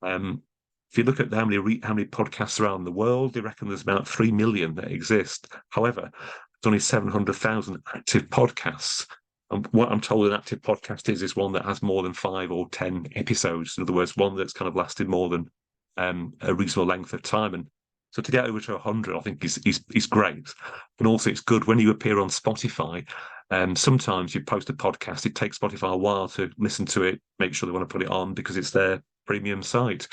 If you look at how many podcasts are around the world, they reckon there's about 3 million that exist. However, there's only 700,000 active podcasts. And what I'm told an active podcast is one that has more than 5 or 10 episodes. In other words, one that's kind of lasted more than a reasonable length of time. And so to get over to 100, I think is great. And also it's good when you appear on Spotify. Sometimes you post a podcast, it takes Spotify a while to listen to it, make sure they want to put it on because it's their premium site.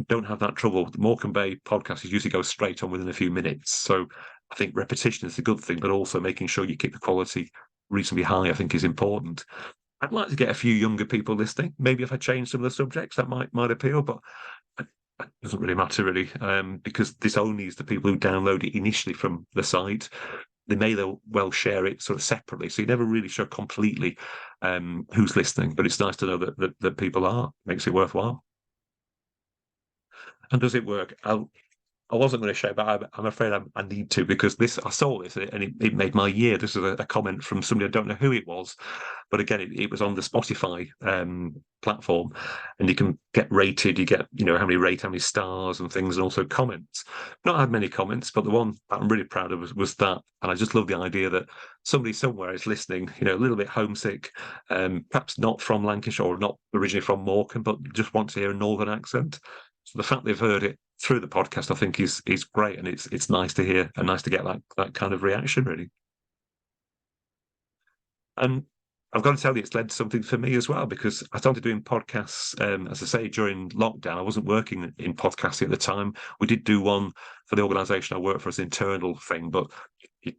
Don't have that trouble. The Morecambe Bay podcast usually goes straight on within a few minutes. So I think repetition is a good thing, but also making sure you keep the quality reasonably high, I think, is important. I'd like to get a few younger people listening. Maybe if I change some of the subjects, that might appeal, but it doesn't really matter, really, because this only is the people who download it initially from the site. They may well share it sort of separately, so you never really show completely who's listening, but it's nice to know that people are. Makes it worthwhile. And does it work? I wasn't going to show, but I'm afraid I need to, because I saw this and it made my year. This is a comment from somebody, I don't know who it was, but again, it was on the Spotify platform, and you can get rated. You get, how many stars and things, and also comments. Not had many comments, but the one that I'm really proud of was that. And I just love the idea that somebody somewhere is listening, a little bit homesick, perhaps not from Lancashire or not originally from Morecambe, but just want to hear a northern accent. So the fact they've heard it through the podcast, I think, is great, and it's nice to hear and nice to get that kind of reaction, really. And I've got to tell you, it's led to something for me as well, because I started doing podcasts, as I say, during lockdown. I wasn't working in podcasting at the time. We did do one for the organisation I work for as an internal thing, but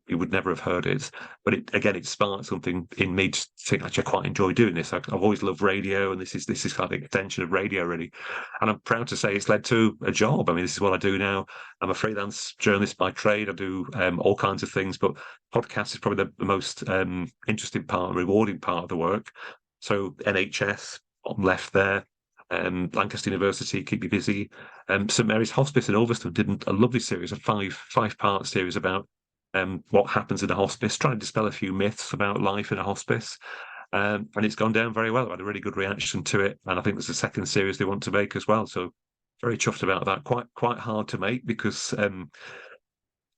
you would never have heard it. But it sparked something in me to think, actually, I quite enjoy doing this. I've always loved radio, and this is kind of an extension of radio, really. And I'm proud to say it's led to a job. I mean, this is what I do now. I'm a freelance journalist by trade. I do all kinds of things, but podcast is probably the most interesting part, rewarding part of the work. So NHS, I'm left there. Lancaster University keep me busy. St Mary's Hospice in Ulverston did a lovely series, a five-part series about what happens in a hospice, trying to dispel a few myths about life in a hospice. And it's gone down very well. I had a really good reaction to it, and I think there's a second series they want to make as well. So very chuffed about that. Quite hard to make, because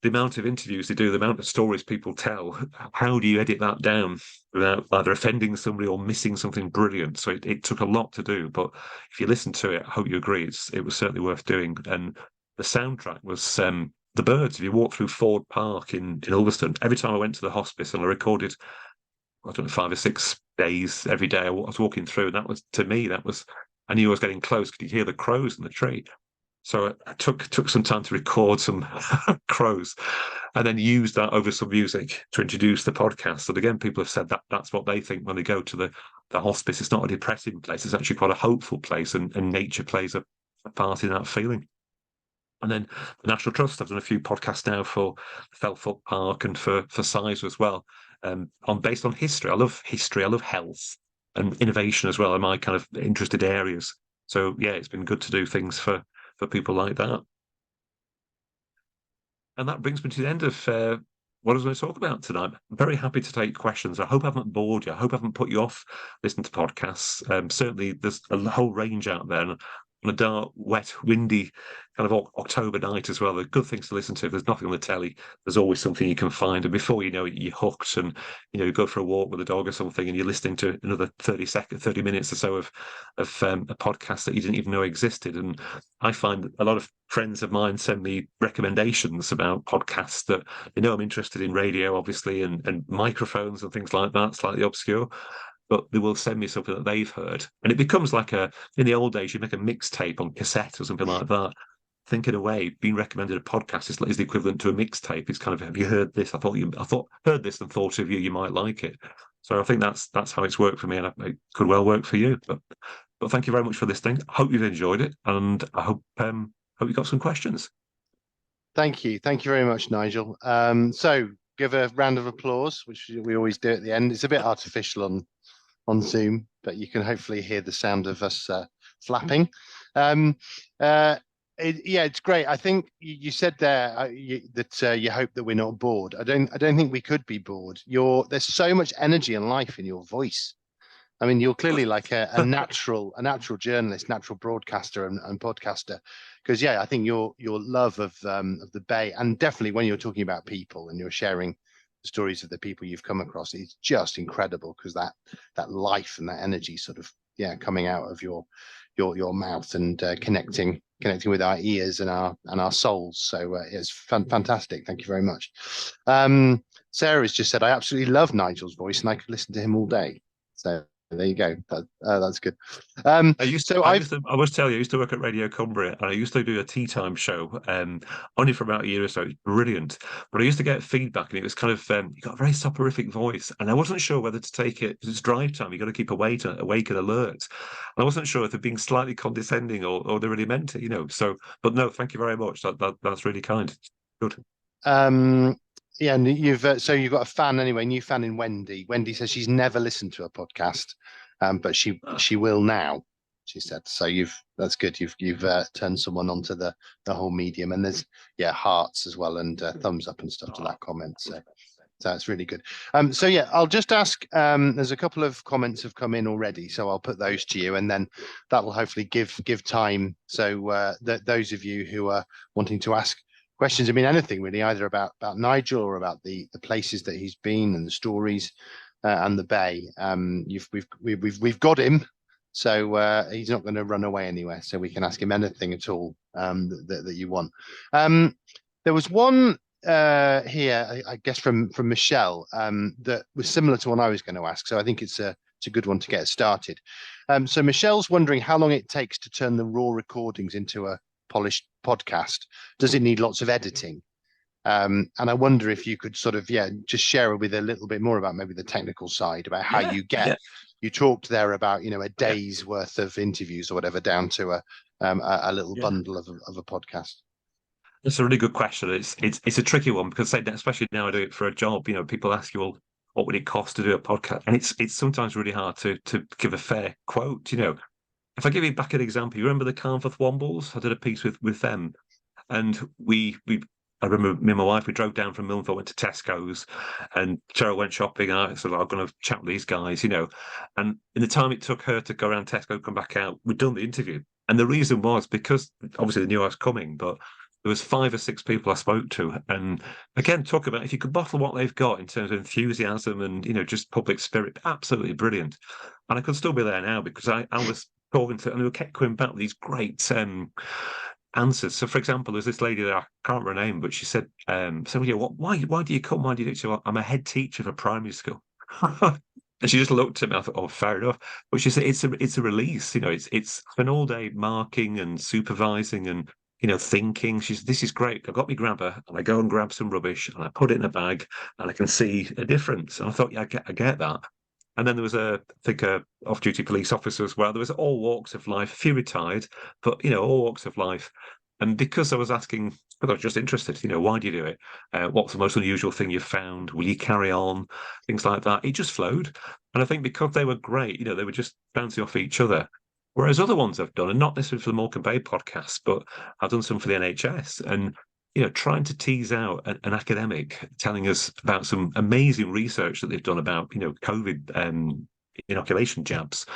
the amount of interviews they do, the amount of stories people tell, how do you edit that down without either offending somebody or missing something brilliant? So it took a lot to do, but if you listen to it, I hope you agree, it was certainly worth doing. And the soundtrack was the birds. If you walk through Ford Park in Ulverston, every time I went to the hospice, and I recorded, I don't know, 5 or 6 days every day, I was walking through, and that was, to me, I knew I was getting close because you hear the crows in the tree. So I took some time to record some crows, and then used that over some music to introduce the podcast. And again, people have said that that's what they think when they go to the hospice. It's not a depressing place. It's actually quite a hopeful place, and nature plays a part in that feeling. And then the National Trust, I've done a few podcasts now for Felfoot Park and for Sizer as well, based on history. I love history. I love health and innovation as well, are my kind of interested areas. So yeah, it's been good to do things for people like that. And that brings me to the end of what I was going to talk about tonight. I'm very happy to take questions. I hope I haven't bored you. I hope I haven't put you off listening to podcasts. Certainly, there's a whole range out there. And on a dark, wet, windy kind of October night as well, there are good things to listen to. If there's nothing on the telly, there's always something you can find. And before you know it, you're hooked, and you go for a walk with a dog or something, and you're listening to another 30 minutes or so of a podcast that you didn't even know existed. And I find that a lot of friends of mine send me recommendations about podcasts that I'm interested in radio, obviously, and microphones and things like that, slightly obscure. But they will send me something that they've heard. And it becomes like in the old days, you make a mixtape on cassette or something like that. I think in a way, being recommended a podcast is the equivalent to a mixtape. It's kind of, have you heard this? I heard this and thought of you might like it. So I think that's how it's worked for me, and it could well work for you. But thank you very much for listening. I hope you've enjoyed it, and I hope you got some questions. Thank you very much, Nigel. So give a round of applause, which we always do at the end. It's a bit artificial on Zoom, but you can hopefully hear the sound of us flapping. It's great. I think you said there that you hope that we're not bored. I don't think we could be bored. There's so much energy and life in your voice. I mean, you're clearly like a natural journalist, natural broadcaster and podcaster. Because I think your love of the Bay, and definitely when you're talking about people and you're sharing the stories of the people you've come across, is just incredible, because that life and that energy sort of coming out of your mouth and connecting with our ears and our souls. So it's fantastic. Thank you very much. Sarah's just said, I absolutely love Nigel's voice, and I could listen to him all day. So there you go. That's good. I used to work at Radio Cumbria, and I used to do a tea time show, only for about a year or so. It was brilliant. But I used to get feedback, and it was kind of, you got a very soporific voice, and I wasn't sure whether to take it, because it's drive time, you've got to keep awake and alert. And I wasn't sure if they're being slightly condescending or they really meant it, So, but no, thank you very much. That's really kind. Good. Yeah, and you've got a fan anyway, new fan in Wendy. Wendy says she's never listened to a podcast, but she will now, she said. So that's good. You've turned someone onto the whole medium, and there's hearts as well, and thumbs up and stuff to that comment. So that's really good. I'll just ask. There's a couple of comments have come in already, so I'll put those to you, and then that will hopefully give time. So that those of you who are wanting to ask questions, I mean, anything really, either about Nigel or about the places that he's been and the stories and the Bay. We've got him, so he's not going to run away anywhere. So we can ask him anything at all that you want. There was one here, I guess from Michelle, that was similar to one I was going to ask. So I think it's a good one to get started. So Michelle's wondering how long it takes to turn the raw recordings into a polished podcast. Does it need lots of editing? And I wonder if you could sort of, just share with a little bit more about maybe the technical side, about how you get. You talked there about, a day's worth of interviews or whatever down to a little bundle of a podcast. That's a really good question. It's a tricky one because, especially now I do it for a job. People ask you, well, what would it cost to do a podcast? And it's sometimes really hard to give a fair quote. If I give you back an example, you remember the Carnforth Wombles? I did a piece with them, and I remember me and my wife, we drove down from Milnford, went to Tesco's, and Cheryl went shopping. I said, I'm going to chat with these guys, And in the time it took her to go around Tesco, come back out, we'd done the interview. And the reason was because obviously they knew I was coming, but there was 5 or 6 people I spoke to. And again, talk about if you could bottle what they've got in terms of enthusiasm and, just public spirit, absolutely brilliant. And I could still be there now because I was talking to, and we kept coming back with these great answers. So, for example, there's this lady that I can't remember her name, but she said, why do you come? Why do you do it? She said, I'm a head teacher for primary school. And she just looked at me. I thought, oh, fair enough. But she said, it's a release. It's an all day marking and supervising and, thinking. She said, this is great. I've got my grabber and I go and grab some rubbish and I put it in a bag and I can see a difference. And I thought, I get that. And then there was a off-duty police officer as well. There was all walks of life, a few retired, but, all walks of life. And because I was asking, I was just interested, why do you do it? What's the most unusual thing you've found? Will you carry on? Things like that. It just flowed. And I think because they were great, they were just bouncing off each other. Whereas other ones I've done, and not necessarily for the Morecambe Bay podcast, but I've done some for the NHS. And trying to tease out an academic telling us about some amazing research that they've done about, COVID inoculation jabs,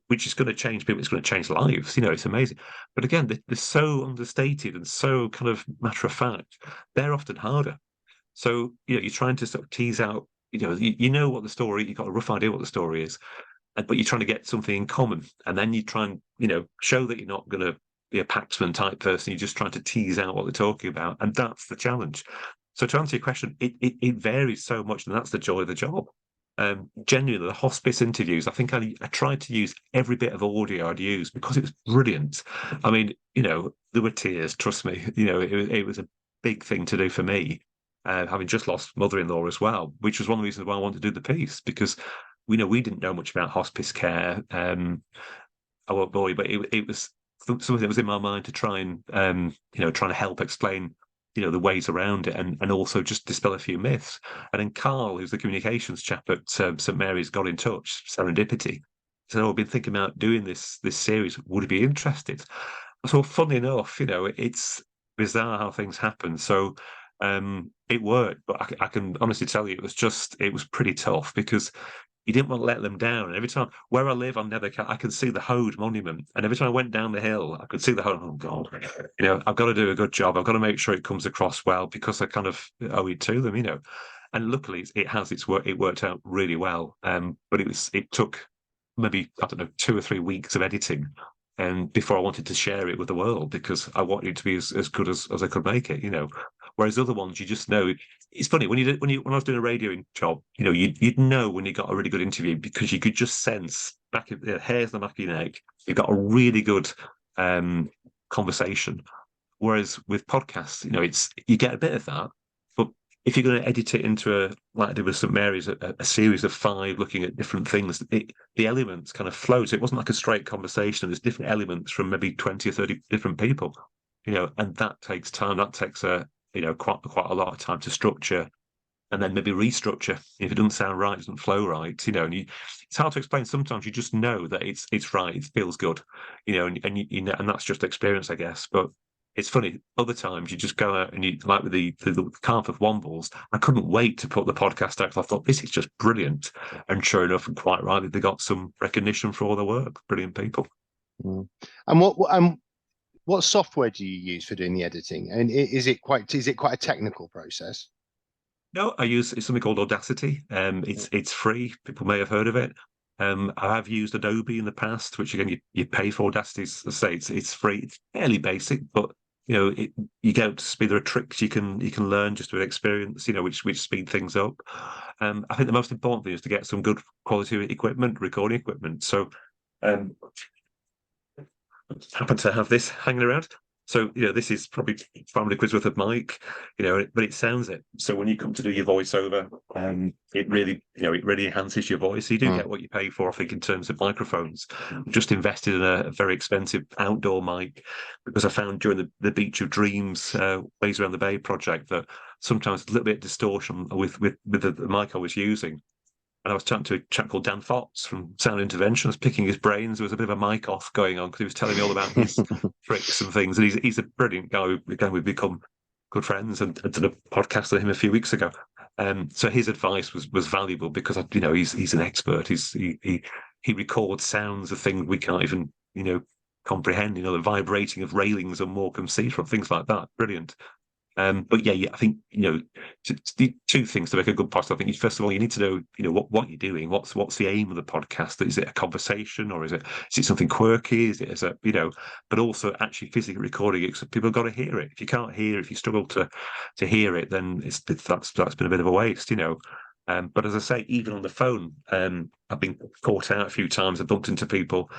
which is going to change people, it's going to change lives. It's amazing. But again, they're so understated and so kind of matter of fact, they're often harder. So, you're trying to sort of tease out, you know what the story, you've got a rough idea what the story is, but you're trying to get something in common. And then you try and, show that you're not going to be a Paxman type person. You're just trying to tease out what they're talking about. And that's the challenge. So to answer your question, it varies so much, and that's the joy of the job. Genuinely, the hospice interviews, I think I tried to use every bit of audio I'd use because it was brilliant. I mean, there were tears, trust me. It was a big thing to do for me, having just lost mother-in-law as well, which was one of the reasons why I wanted to do the piece, because we didn't know much about hospice care. But it was something that was in my mind to try and, trying to help explain, the ways around it and also just dispel a few myths. And then Carl, who's the communications chap at St Mary's, got in touch, serendipity. Said, I've been thinking about doing this series. Would you be interested? So funnily enough, it's bizarre how things happen. So it worked, but I can honestly tell you, it was pretty tough because you didn't want to let them down. And every time where I live, I can see the Hode Monument. And every time I went down the hill, I could see the Hode. Oh God, I've got to do a good job. I've got to make sure it comes across well because I kind of owe it to them, And luckily, it worked out really well. But it took maybe 2 or 3 weeks of editing, and before I wanted to share it with the world because I wanted it to be as good as I could make it, Whereas other ones, you just know. It's funny when I was doing a radio job, you'd know when you got a really good interview because you could just sense hairs on the back of your neck. You got a really good conversation. Whereas with podcasts, you get a bit of that, but if you're going to edit it into like I did with St Mary's, a series of 5 looking at different things, the elements kind of flow. So it wasn't like a straight conversation. There's different elements from maybe 20 or 30 different people, and that takes time. That takes quite a lot of time to structure and then maybe restructure if it doesn't sound right, it doesn't flow right, and it's hard to explain. Sometimes you just know that it's right, it feels good, and that's just experience, I guess. But it's funny, other times you just go out and you, like with the Carnforth Wombles, I couldn't wait to put the podcast out. I thought, this is just brilliant. And sure enough, and quite rightly, they got some recognition for all their work. Brilliant people. Mm. And what software do you use for doing the editing? And is it quite a technical process? No, I use something called Audacity. It's free. People may have heard of it. I have used Adobe in the past, which again you pay for. Audacity, it's free. It's fairly basic, but you get up to speed. There are tricks you can learn just with experience, which speed things up. I think the most important thing is to get some good quality equipment, recording equipment. So happen to have this hanging around. So, this is probably family quiz with a mic, but it sounds it. So when you come to do your voiceover, it really enhances your voice. You do get what you pay for, I think, in terms of microphones. I've just invested in a very expensive outdoor mic because I found during the Beach of Dreams Ways Around the Bay project that sometimes a little bit of distortion with the mic I was using. And I was chatting to a chap called Dan Fox from Sound Intervention. I was picking his brains. There was a bit of a mic off going on because he was telling me all about his tricks and things. And he's a brilliant guy. Again, we've become good friends and did a podcast with him a few weeks ago. So his advice was valuable because he's an expert. He records sounds of things we can't even comprehend. The vibrating of railings on Morecambe seafront, things like that. Brilliant. But yeah, I think the two things to make a good podcast. I think first of all you need to know what you're doing. What's the aim of the podcast? Is it a conversation or is it something quirky? Is it but also actually physically recording it so people have got to hear it. If you can't hear, if you struggle to hear it, then that's been a bit of a waste. But as I say, even on the phone, I've been caught out a few times. I've bumped into people,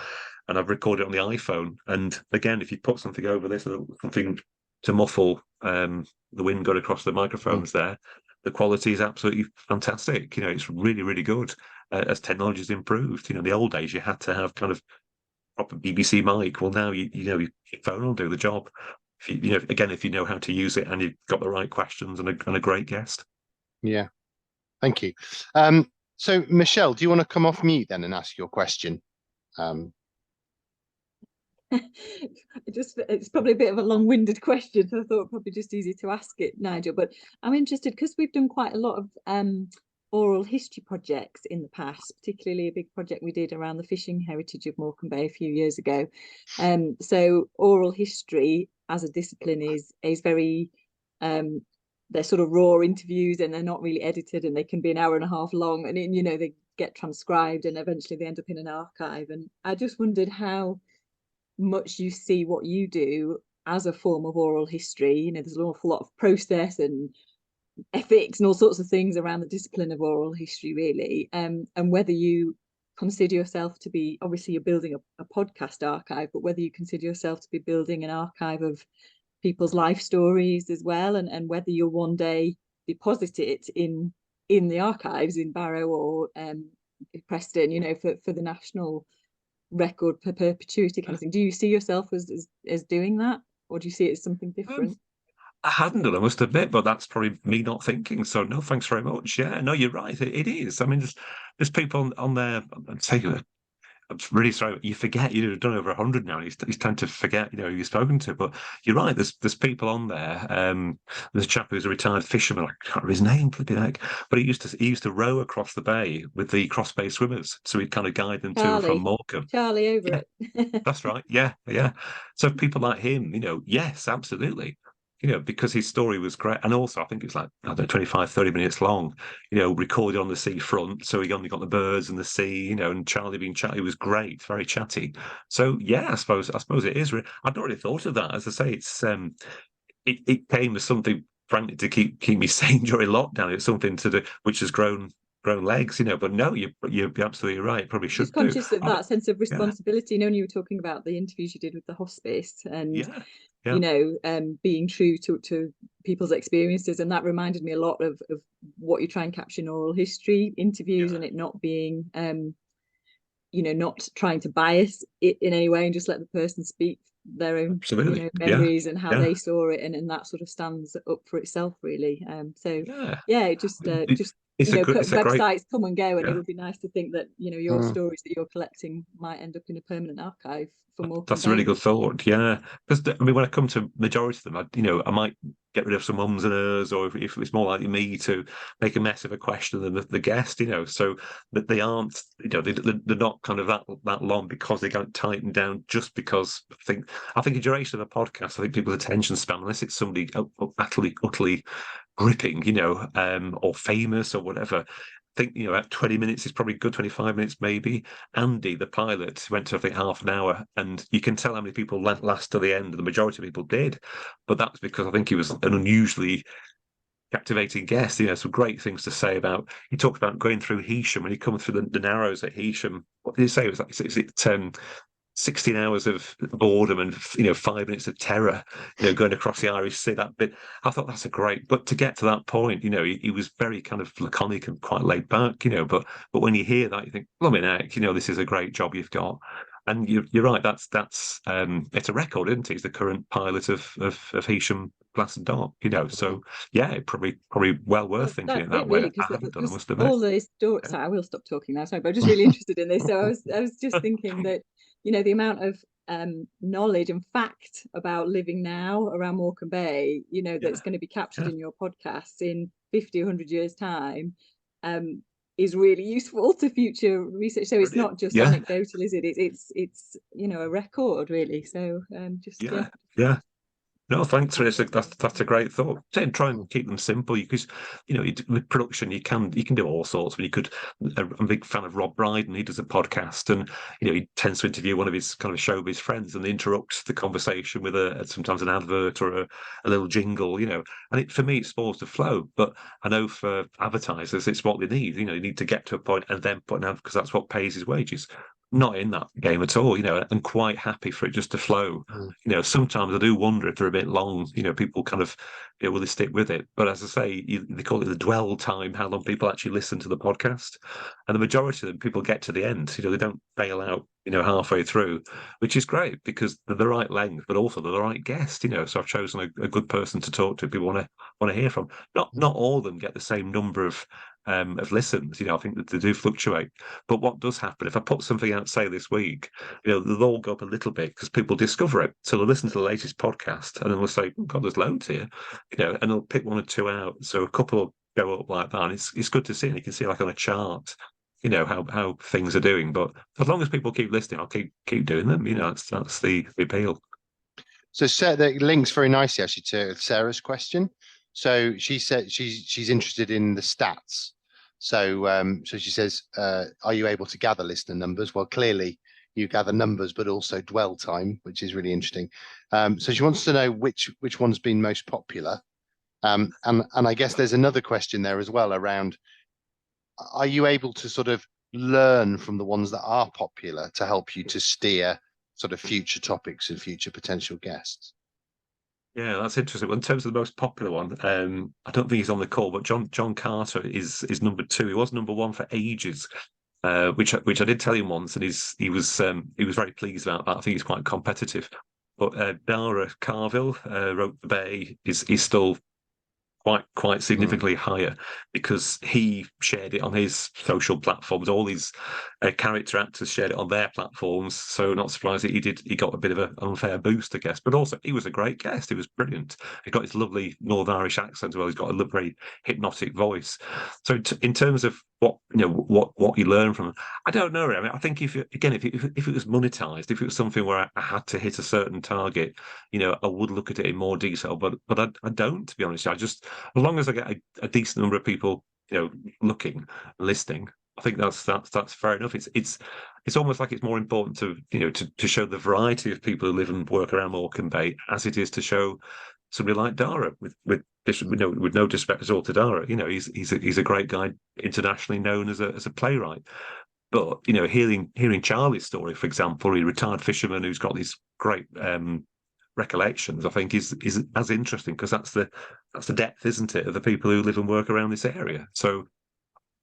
and I've recorded on the iPhone. And again, if you put something over this, something to muffle the wind going across the microphones there, the quality is absolutely fantastic. It's really, really good as technology's improved. In the old days, you had to have kind of proper BBC mic. Well, now your phone will do the job. If you know how to use it and you've got the right questions and a great guest. Yeah, thank you. So Michelle, do you want to come off mute then and ask your question? It's probably a bit of a long-winded question, so I thought probably just easy to ask it, Nigel. But I'm interested because we've done quite a lot of oral history projects in the past, particularly a big project we did around the fishing heritage of Morecambe Bay a few years ago. So oral history as a discipline is very they're sort of raw interviews and they're not really edited, and they can be an hour and a half long, and they get transcribed and eventually they end up in an archive. And I just wondered how much you see what you do as a form of oral history. There's an awful lot of process and ethics and all sorts of things around the discipline of oral history, really, and whether you consider yourself to be, obviously you're building a podcast archive, but whether you consider yourself to be building an archive of people's life stories as well, and whether you'll one day deposit it in the archives in Barrow or Preston, for the national record per perpetuity kind of thing. Do you see yourself as doing that, or do you see it as something different? I hadn't done, I must admit, but that's probably me not thinking. So no, thanks very much. Yeah, no, you're right. It is. I mean, there's people on there. I'm really sorry. You forget. You've done over 100 now. You tend to forget. Who you've spoken to. But you're right. There's people on there. There's a chap who's a retired fisherman. I can't remember his name. Flipping heck. But he used to row across the bay with the Cross Bay swimmers. So he'd kind of guide them to and from Morecambe. Charlie over it. That's right. Yeah. So people like him, yes, absolutely. Because his story was great. And also, I think it was like, 25, 30 minutes long, recorded on the seafront. So he only got the birds and the sea, and Charlie being chatty was great, very chatty. So, yeah, I suppose it is. I'd not really thought of that. As I say, it's it came as something, frankly, to keep me sane during lockdown. It's something to do, which has grown legs, but no, you're absolutely right. Probably should. Just conscious of that sense of responsibility. When you were talking about the interviews you did with the hospice and being true to people's experiences, and that reminded me a lot of what you try and capture in oral history interviews, and it not being not trying to bias it in any way and just let the person speak their own memories and how they saw it, and that sort of stands up for itself, really. It just websites come and go, and it would be nice to think that your stories that you're collecting might end up in a permanent archive for more. That's a really good thought. Yeah, because when I come to majority of them, I might get rid of some ums and ers, or if it's more likely me to make a mess of a question than the guest, so that they aren't, they're not kind of that long because they get tightened down. Just because I think the duration of a podcast, I think people's attention span, unless it's somebody utterly gripping, or famous or whatever, think, about 20 minutes is probably good, 25 minutes maybe. Andy, the pilot, went to, I think, half an hour, and you can tell how many people last to the end, and the majority of people did. But that's because I think he was an unusually captivating guest. Some great things to say about. He talked about going through Heysham, when he come through the Narrows at Heysham. What did he say? It was like, is it 16 hours of boredom and 5 minutes of terror, going across the Irish Sea. That bit, I thought that's a great. But to get to that point, he was very kind of laconic and quite laid back, But when you hear that, you think, "Blimey heck, this is a great job you've got." And you're right. That's it's a record, isn't it? He's the current pilot of Heysham Glass and Dock, So yeah, probably well worth thinking it that way. Really, I haven't done, I must admit. All those stories. Sorry, I will stop talking now. Sorry, but I'm just really interested in this. So I was just thinking that the amount of knowledge and fact about living now around Morecambe Bay, that's going to be captured in your podcast in 50, 100 years' time, is really useful to future research. So it's not just anecdotal, is it? It's a record, really. So yeah. No, thanks for this. That's a great thought. Try and keep them simple, because with production you can do all sorts. But I'm a big fan of Rob Brydon. He does a podcast, and he tends to interview one of his kind of showbiz friends, and interrupts the conversation with sometimes an advert or a little jingle. And for me it spoils the flow. But I know for advertisers it's what they need. You need to get to a point and then put an ad, because that's what pays his wages. Not in that game at all, and quite happy for it just to flow. Sometimes I do wonder if they're a bit long, people kind of, will they stick with it? But as I say, they call it the dwell time, how long people actually listen to the podcast. And the majority of them, people get to the end, they don't bail out, halfway through, which is great, because they're the right length, but also they're the right guest, So I've chosen a good person to talk to, people want to hear from. Not all of them get the same number of listens. I think that they do fluctuate. But what does happen, if I put something out, say this week, they'll all go up a little bit because people discover it. So they'll listen to the latest podcast and then they'll say, "Oh God, there's loads here," and they'll pick one or two out. So a couple will go up like that. And it's good to see, and you can see like on a chart, how things are doing. But as long as people keep listening, I'll keep doing them. That's the appeal. So that links very nicely actually to Sarah's question. So she said she's interested in the stats. So she says, are you able to gather listener numbers? Well, clearly you gather numbers, but also dwell time, which is really interesting. So she wants to know which one's been most popular. And I guess there's another question there as well around, are you able to sort of learn from the ones that are popular to help you to steer sort of future topics and future potential guests? Yeah, that's interesting. Well, in terms of the most popular one, I don't think he's on the call, but John Carter is number 2. He was number 1 for ages, which I did tell him once, and he was very pleased about that. I think he's quite competitive. But Dara Carville, wrote The Bay, is still quite significantly higher, because he shared it on his social platforms. All these character actors shared it on their platforms, so not surprised that he got a bit of an unfair boost, I guess. But also, he was a great guest. He was brilliant. He got his lovely Northern Irish accent as well. He's got a very hypnotic voice. So in terms of what you learn from him, I don't know. I mean, I think if it was monetized, if it was something where I had to hit a certain target, I would look at it in more detail. But I don't, to be honest. I just, as long as I get a decent number of people, looking and listening, I think that's fair enough. It's almost like it's more important to show the variety of people who live and work around Morecambe Bay as it is to show somebody like Dara with no disrespect at all to Dara. He's a great guy, internationally known as a playwright. But hearing Charlie's story, for example, a retired fisherman who's got these great recollections, I think is as interesting, because that's the depth, isn't it, of the people who live and work around this area. So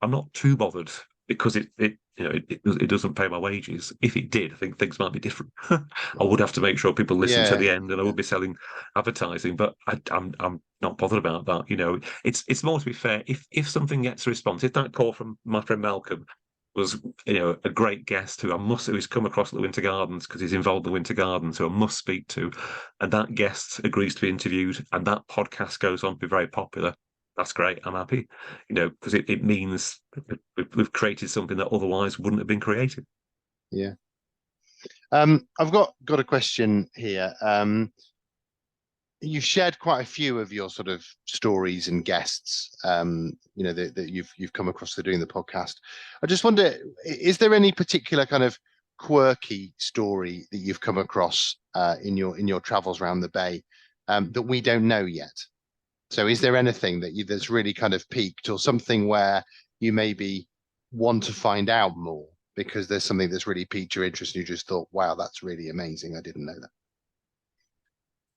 I'm not too bothered, because it doesn't pay my wages. If it did, I think things might be different. I would have to make sure people listen to the end, and I would be selling advertising. But I'm not bothered about that. It's more, to be fair, if something gets a response, if that call from my friend Malcolm was a great guest who's come across at the Winter Gardens because he's involved in the Winter Gardens, who I must speak to, and that guest agrees to be interviewed, and that podcast goes on to be very popular, that's great. I'm happy, because it means we've created something that otherwise wouldn't have been created. Yeah. I've got a question here. you've shared quite a few of your sort of stories and guests, that you've come across through doing the podcast. I just wonder, is there any particular kind of quirky story that you've come across in your travels around the bay that we don't know yet? So is there anything that's really kind of peaked, or something where you maybe want to find out more because there's something that's really piqued your interest and you just thought, wow, that's really amazing, I didn't know that?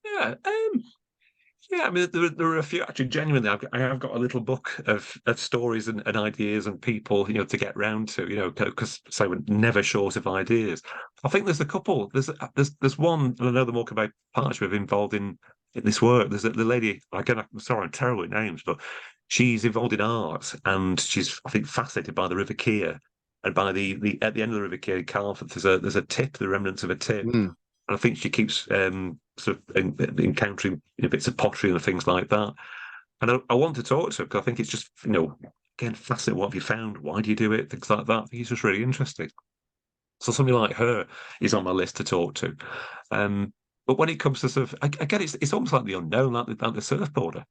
Yeah, I mean, there are a few, actually. Genuinely, I have got a little book of stories and ideas and people, to get round to, because we're never short of ideas. I think there's a couple. There's one, and I know the Morecambe Bay Partnership are involved in this work. There's the lady, again, I'm sorry, I'm terrible at names, but she's involved in art, and she's, I think, fascinated by the River Keir, and by the at the end of the River Keir in Carlford, there's a tip, the remnants of a tip. And I think she keeps sort of encountering bits of pottery and things like that. And I want to talk to her because I think it's just, again, fascinating. What have you found? Why do you do it? Things like that. I think it's just really interesting. So somebody like her is on my list to talk to. But when it comes to sort of, again, it's almost like the unknown, like the surfboarder.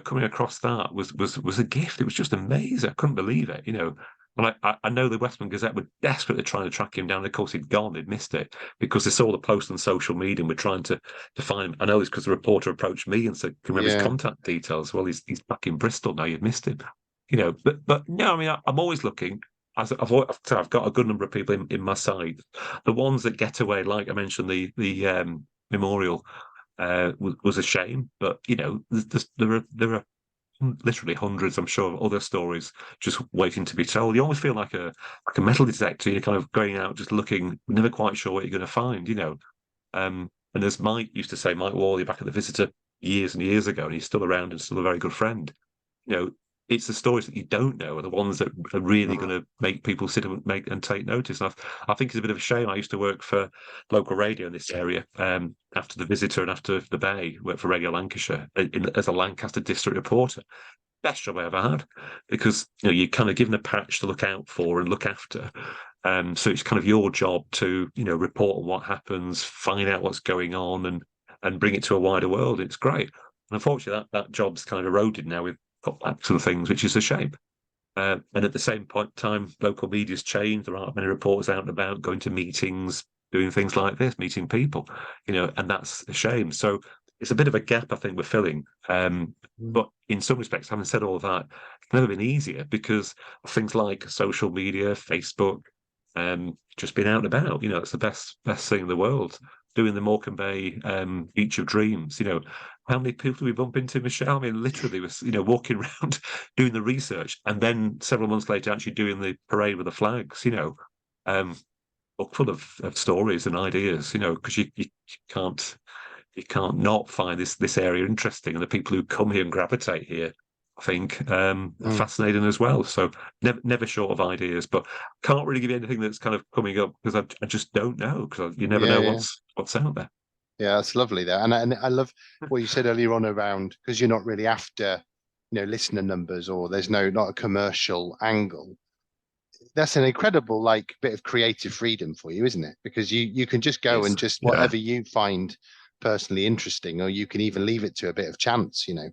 Coming across that was a gift. It was just amazing. I couldn't believe it. And I know the Westman Gazette were desperately trying to track him down. Of course, he'd gone, they'd missed it because they saw the post on social media and were trying to find him. I know this because the reporter approached me and said, "Can we have his contact details?" Well, he's back in Bristol now. You've missed him, But no, I mean, I'm always looking. I've got a good number of people in my side. The ones that get away, like I mentioned, the memorial was a shame, but there are literally hundreds, I'm sure, of other stories just waiting to be told. You always feel like a metal detector. You're kind of going out, just looking, never quite sure what you're going to find, And as Mike used to say, Mike Worley back at the Visitor years and years ago, and he's still around and still a very good friend. It's the stories that you don't know are the ones that are really going to make people sit and take notice. And I think it's a bit of a shame. I used to work for local radio in this area after the Visitor and after the Bay. Worked for Radio Lancashire as a Lancaster district reporter. Best job I ever had, because you're kind of given a patch to look out for and look after. So it's kind of your job to report on what happens, find out what's going on, and bring it to a wider world. It's great. And unfortunately, that job's kind of eroded now with cutbacks and things, which is a shame. And at the same point in time, local media's changed. There aren't many reporters out and about going to meetings, doing things like this, meeting people, and that's a shame. So it's a bit of a gap I think we're filling. But in some respects, having said all of that, it's never been easier because of things like social media, Facebook, just being out and about. It's the best thing in the world. Doing the Morecambe Bay Beach of Dreams, how many people do we bump into, Michelle? I mean, literally was, walking around doing the research and then several months later actually doing the parade with the flags, book full of stories and ideas, because you can't not find this area interesting. And the people who come here and gravitate here, I think, fascinating as well. So never short of ideas, but can't really give you anything that's kind of coming up because I just don't know, because you never know what's out there. Yeah, that's lovely there. And I love what you said earlier on around, because you're not really after, listener numbers, or there's not a commercial angle. That's an incredible bit of creative freedom for you, isn't it? Because you can just go and just whatever you find personally interesting, or you can even leave it to a bit of chance, And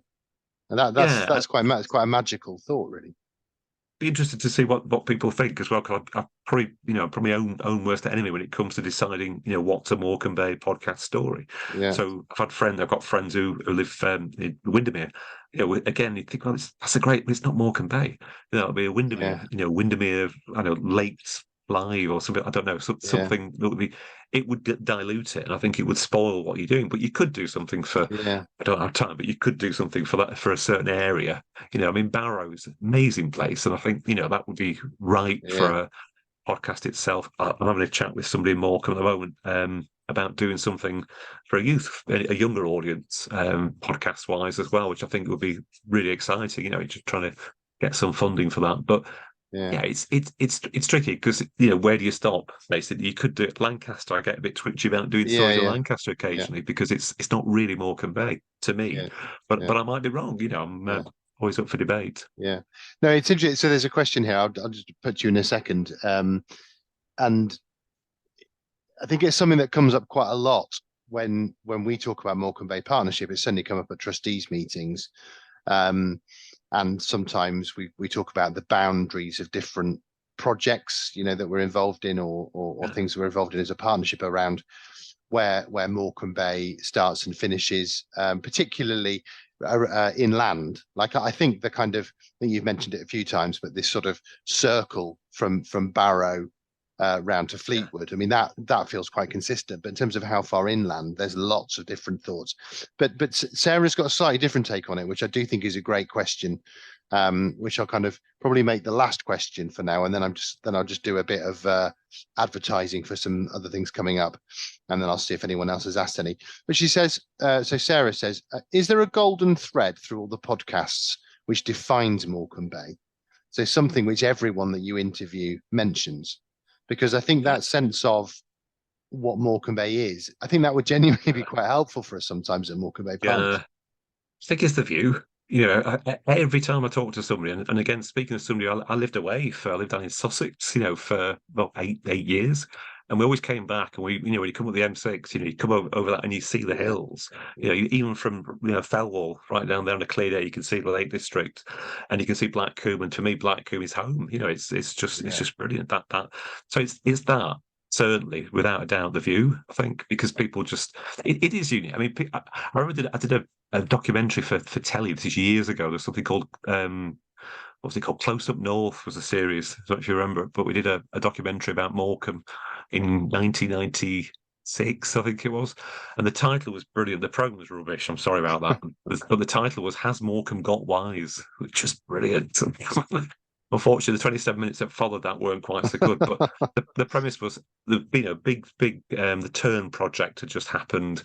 that's quite a magical thought, really. Be interested to see what people think as well, because I probably probably own worst enemy when it comes to deciding what's a Morecambe Bay podcast story. So I've got friends who live in Windermere. Again, you think, well, that's a great, but it's not Morecambe Bay. It'll be a Windermere. Windermere, I know, Lakes Live or something. I don't know, something that would be. It would dilute it, and I think it would spoil what you're doing. But you could do something for. I don't have time, but you could do something for that, for a certain area. I mean, Barrow's an amazing place, and I think that would be right for a podcast itself. I'm having a chat with somebody in Morecambe at the moment about doing something for a younger audience, podcast wise as well, which I think would be really exciting. Just trying to get some funding for that, but. Yeah, it's tricky because where do you stop? Basically, you could do it. Lancaster. I get a bit twitchy about doing stories in Lancaster occasionally because it's not really Morecambe Bay to me, but I might be wrong. I'm always up for debate. Yeah, no, it's interesting. So there's a question here. I'll just put you in a second, and I think it's something that comes up quite a lot when we talk about Morecambe Bay Partnership, it's certainly come up at trustees meetings, and sometimes we talk about the boundaries of different projects, that we're involved in, or things we're involved in as a partnership around where Morecambe Bay starts and finishes, particularly inland. Like I think I think you've mentioned it a few times, but this sort of circle from Barrow round to Fleetwood. I mean, that feels quite consistent, but in terms of how far inland, there's lots of different thoughts. But Sarah's got a slightly different take on it, which I do think is a great question, which I'll kind of probably make the last question for now, and then I'll just do a bit of advertising for some other things coming up, and then I'll see if anyone else has asked any. But she says, so Sarah says, is there a golden thread through all the podcasts which defines Morecambe Bay? So something which everyone that you interview mentions. Because I think that sense of what Morecambe Bay is, I think that would genuinely be quite helpful for us sometimes at Morecambe Bay Partnership. I think it's the view. Every time I talk to somebody, and again, speaking of somebody, I lived down in Sussex, for about eight years. And we always came back, and when you come up the M6, you come over that and you see the hills. Even from Fellwall right down there on a clear day, you can see the Lake District, and you can see Blackcombe. And to me, Blackcombe is home. It's just brilliant. So it's that. Certainly, without a doubt, the view, I think, because people just it is unique. I mean, I remember I did a documentary for telly. This is years ago. There's something called what was it called? Close Up North was a series. I don't know if you remember, but we did a documentary about Morecambe in 1996, I think it was, and the title was brilliant. The programme was rubbish. I'm sorry about that, but the title was "Has Morecambe Got Wise?" which is brilliant. Unfortunately, the 27 minutes that followed that weren't quite so good. But the premise was the the Turn project had just happened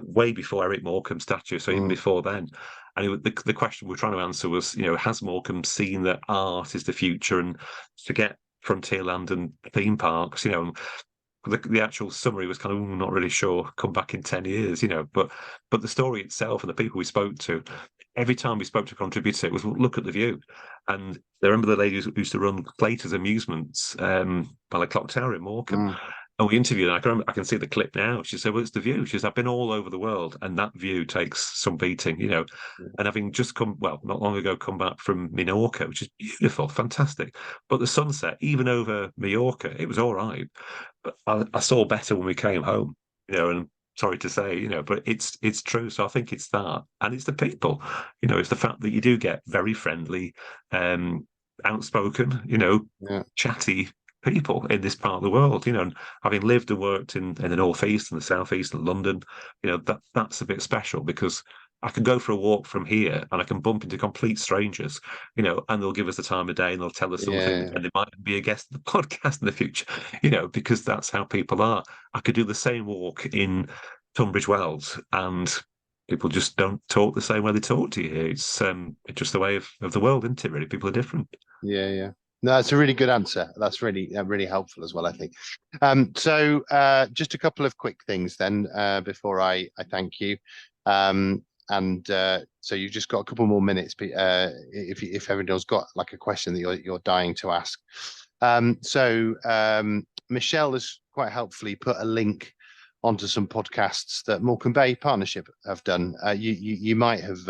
way before Eric Morecambe's statue, so even before then. And the question we're trying to answer was, has Morecambe seen that art is the future and forget Frontierland and theme parks? The actual summary was kind of not really sure. Come back in 10 years, But the story itself and the people we spoke to, every time we spoke to a contributor, it was look at the view. And I remember the lady who used to run Claytor's Amusements by the Clock Tower in Morecambe. And we interviewed her. I can see the clip now. She said, "Well, it's the view." She says, "I've been all over the world, and that view takes some beating, And having just not long ago, come back from Minorca, which is beautiful, fantastic. But the sunset, even over Majorca, it was all right. But I saw better when we came home, and sorry to say, but it's true. So I think it's that, and it's the people, it's the fact that you do get very friendly, outspoken, chatty people in this part of the world, and having lived and worked in the northeast and the southeast and London, that's a bit special because I can go for a walk from here and I can bump into complete strangers, and they'll give us the time of day and they'll tell us something, and they might be a guest of the podcast in the future, because that's how people are. I could do the same walk in Tunbridge Wells and people just don't talk the same way they talk to you here. It's just the way of the world, isn't it? Really, people are different. Yeah. No, it's a really good answer. That's really helpful as well, I think. So just a couple of quick things then before I thank you. So you've just got a couple more minutes if everyone's got like a question that you're dying to ask. Michelle has quite helpfully put a link onto some podcasts that Morecambe Bay Partnership have done. You might have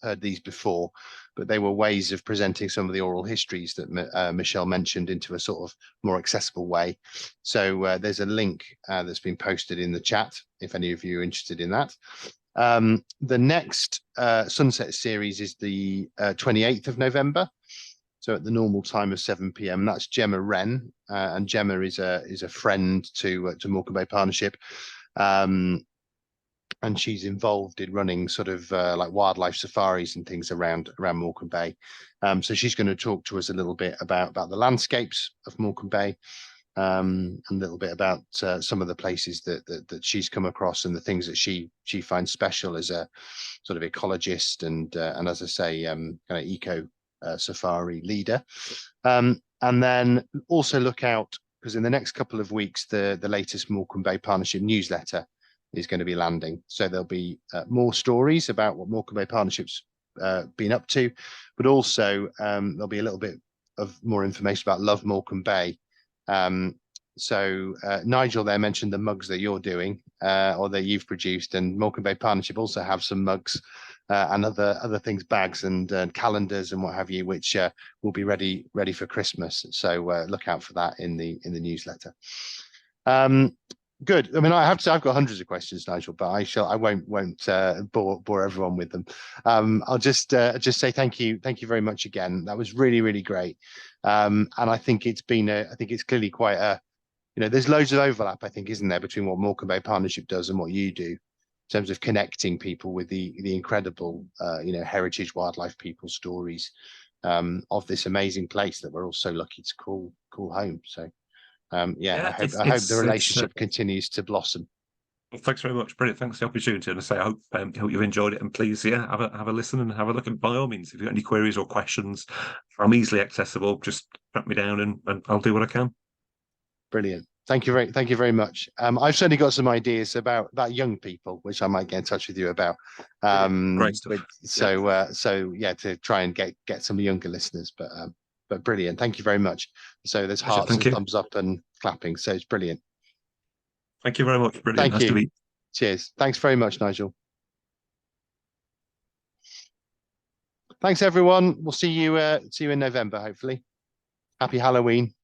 heard these before, but they were ways of presenting some of the oral histories that Michelle mentioned into a sort of more accessible way. So there's a link that's been posted in the chat if any of you are interested in that. The next Sunset series is the 28th of November. So at the normal time of 7 p.m. That's Gemma Wren, and Gemma is a friend to Morecambe Bay Partnership. And she's involved in running sort of like wildlife safaris and things around Morecambe Bay. So she's going to talk to us a little bit about the landscapes of Morecambe Bay, and a little bit about some of the places that she's come across and the things that she finds special as a sort of ecologist and as I say, kind of eco safari leader. And then also look out, because in the next couple of weeks, the latest Morecambe Bay Partnership newsletter is going to be landing. So there'll be more stories about what Morecambe Bay Partnership's been up to, but also there'll be a little bit of more information about Love Morecambe Bay, So Nigel there mentioned the mugs that you're doing or that you've produced, and Morecambe Bay Partnership also have some mugs and other things, bags and calendars and what have you, which will be ready for Christmas. So look out for that in the newsletter. Good. I mean, I have to say I've got hundreds of questions, Nigel, but I won't bore everyone with them. I'll just say thank you very much again. That was really great. And I think it's clearly quite a, there's loads of overlap, I think, isn't there, between what Morecambe Bay Partnership does and what you do in terms of connecting people with the incredible heritage wildlife people stories of this amazing place that we're all so lucky to call home. So I hope the relationship continues to blossom. Well, thanks very much. Brilliant. Thanks for the opportunity. And I say, I hope you've enjoyed it. And please, have a listen and have a look. And by all means, if you've got any queries or questions, I'm easily accessible. Just track me down and I'll do what I can. Brilliant. Thank you very much. I've certainly got some ideas about young people, which I might get in touch with you about. Great stuff. To try and get some younger listeners, but brilliant. Thank you very much. So there's hearts and thumbs up and clapping. So it's brilliant. Thank you very much. Brilliant. Thank you. Cheers. Thanks very much, Nigel. Thanks, everyone. We'll see you in November, hopefully. Happy Halloween.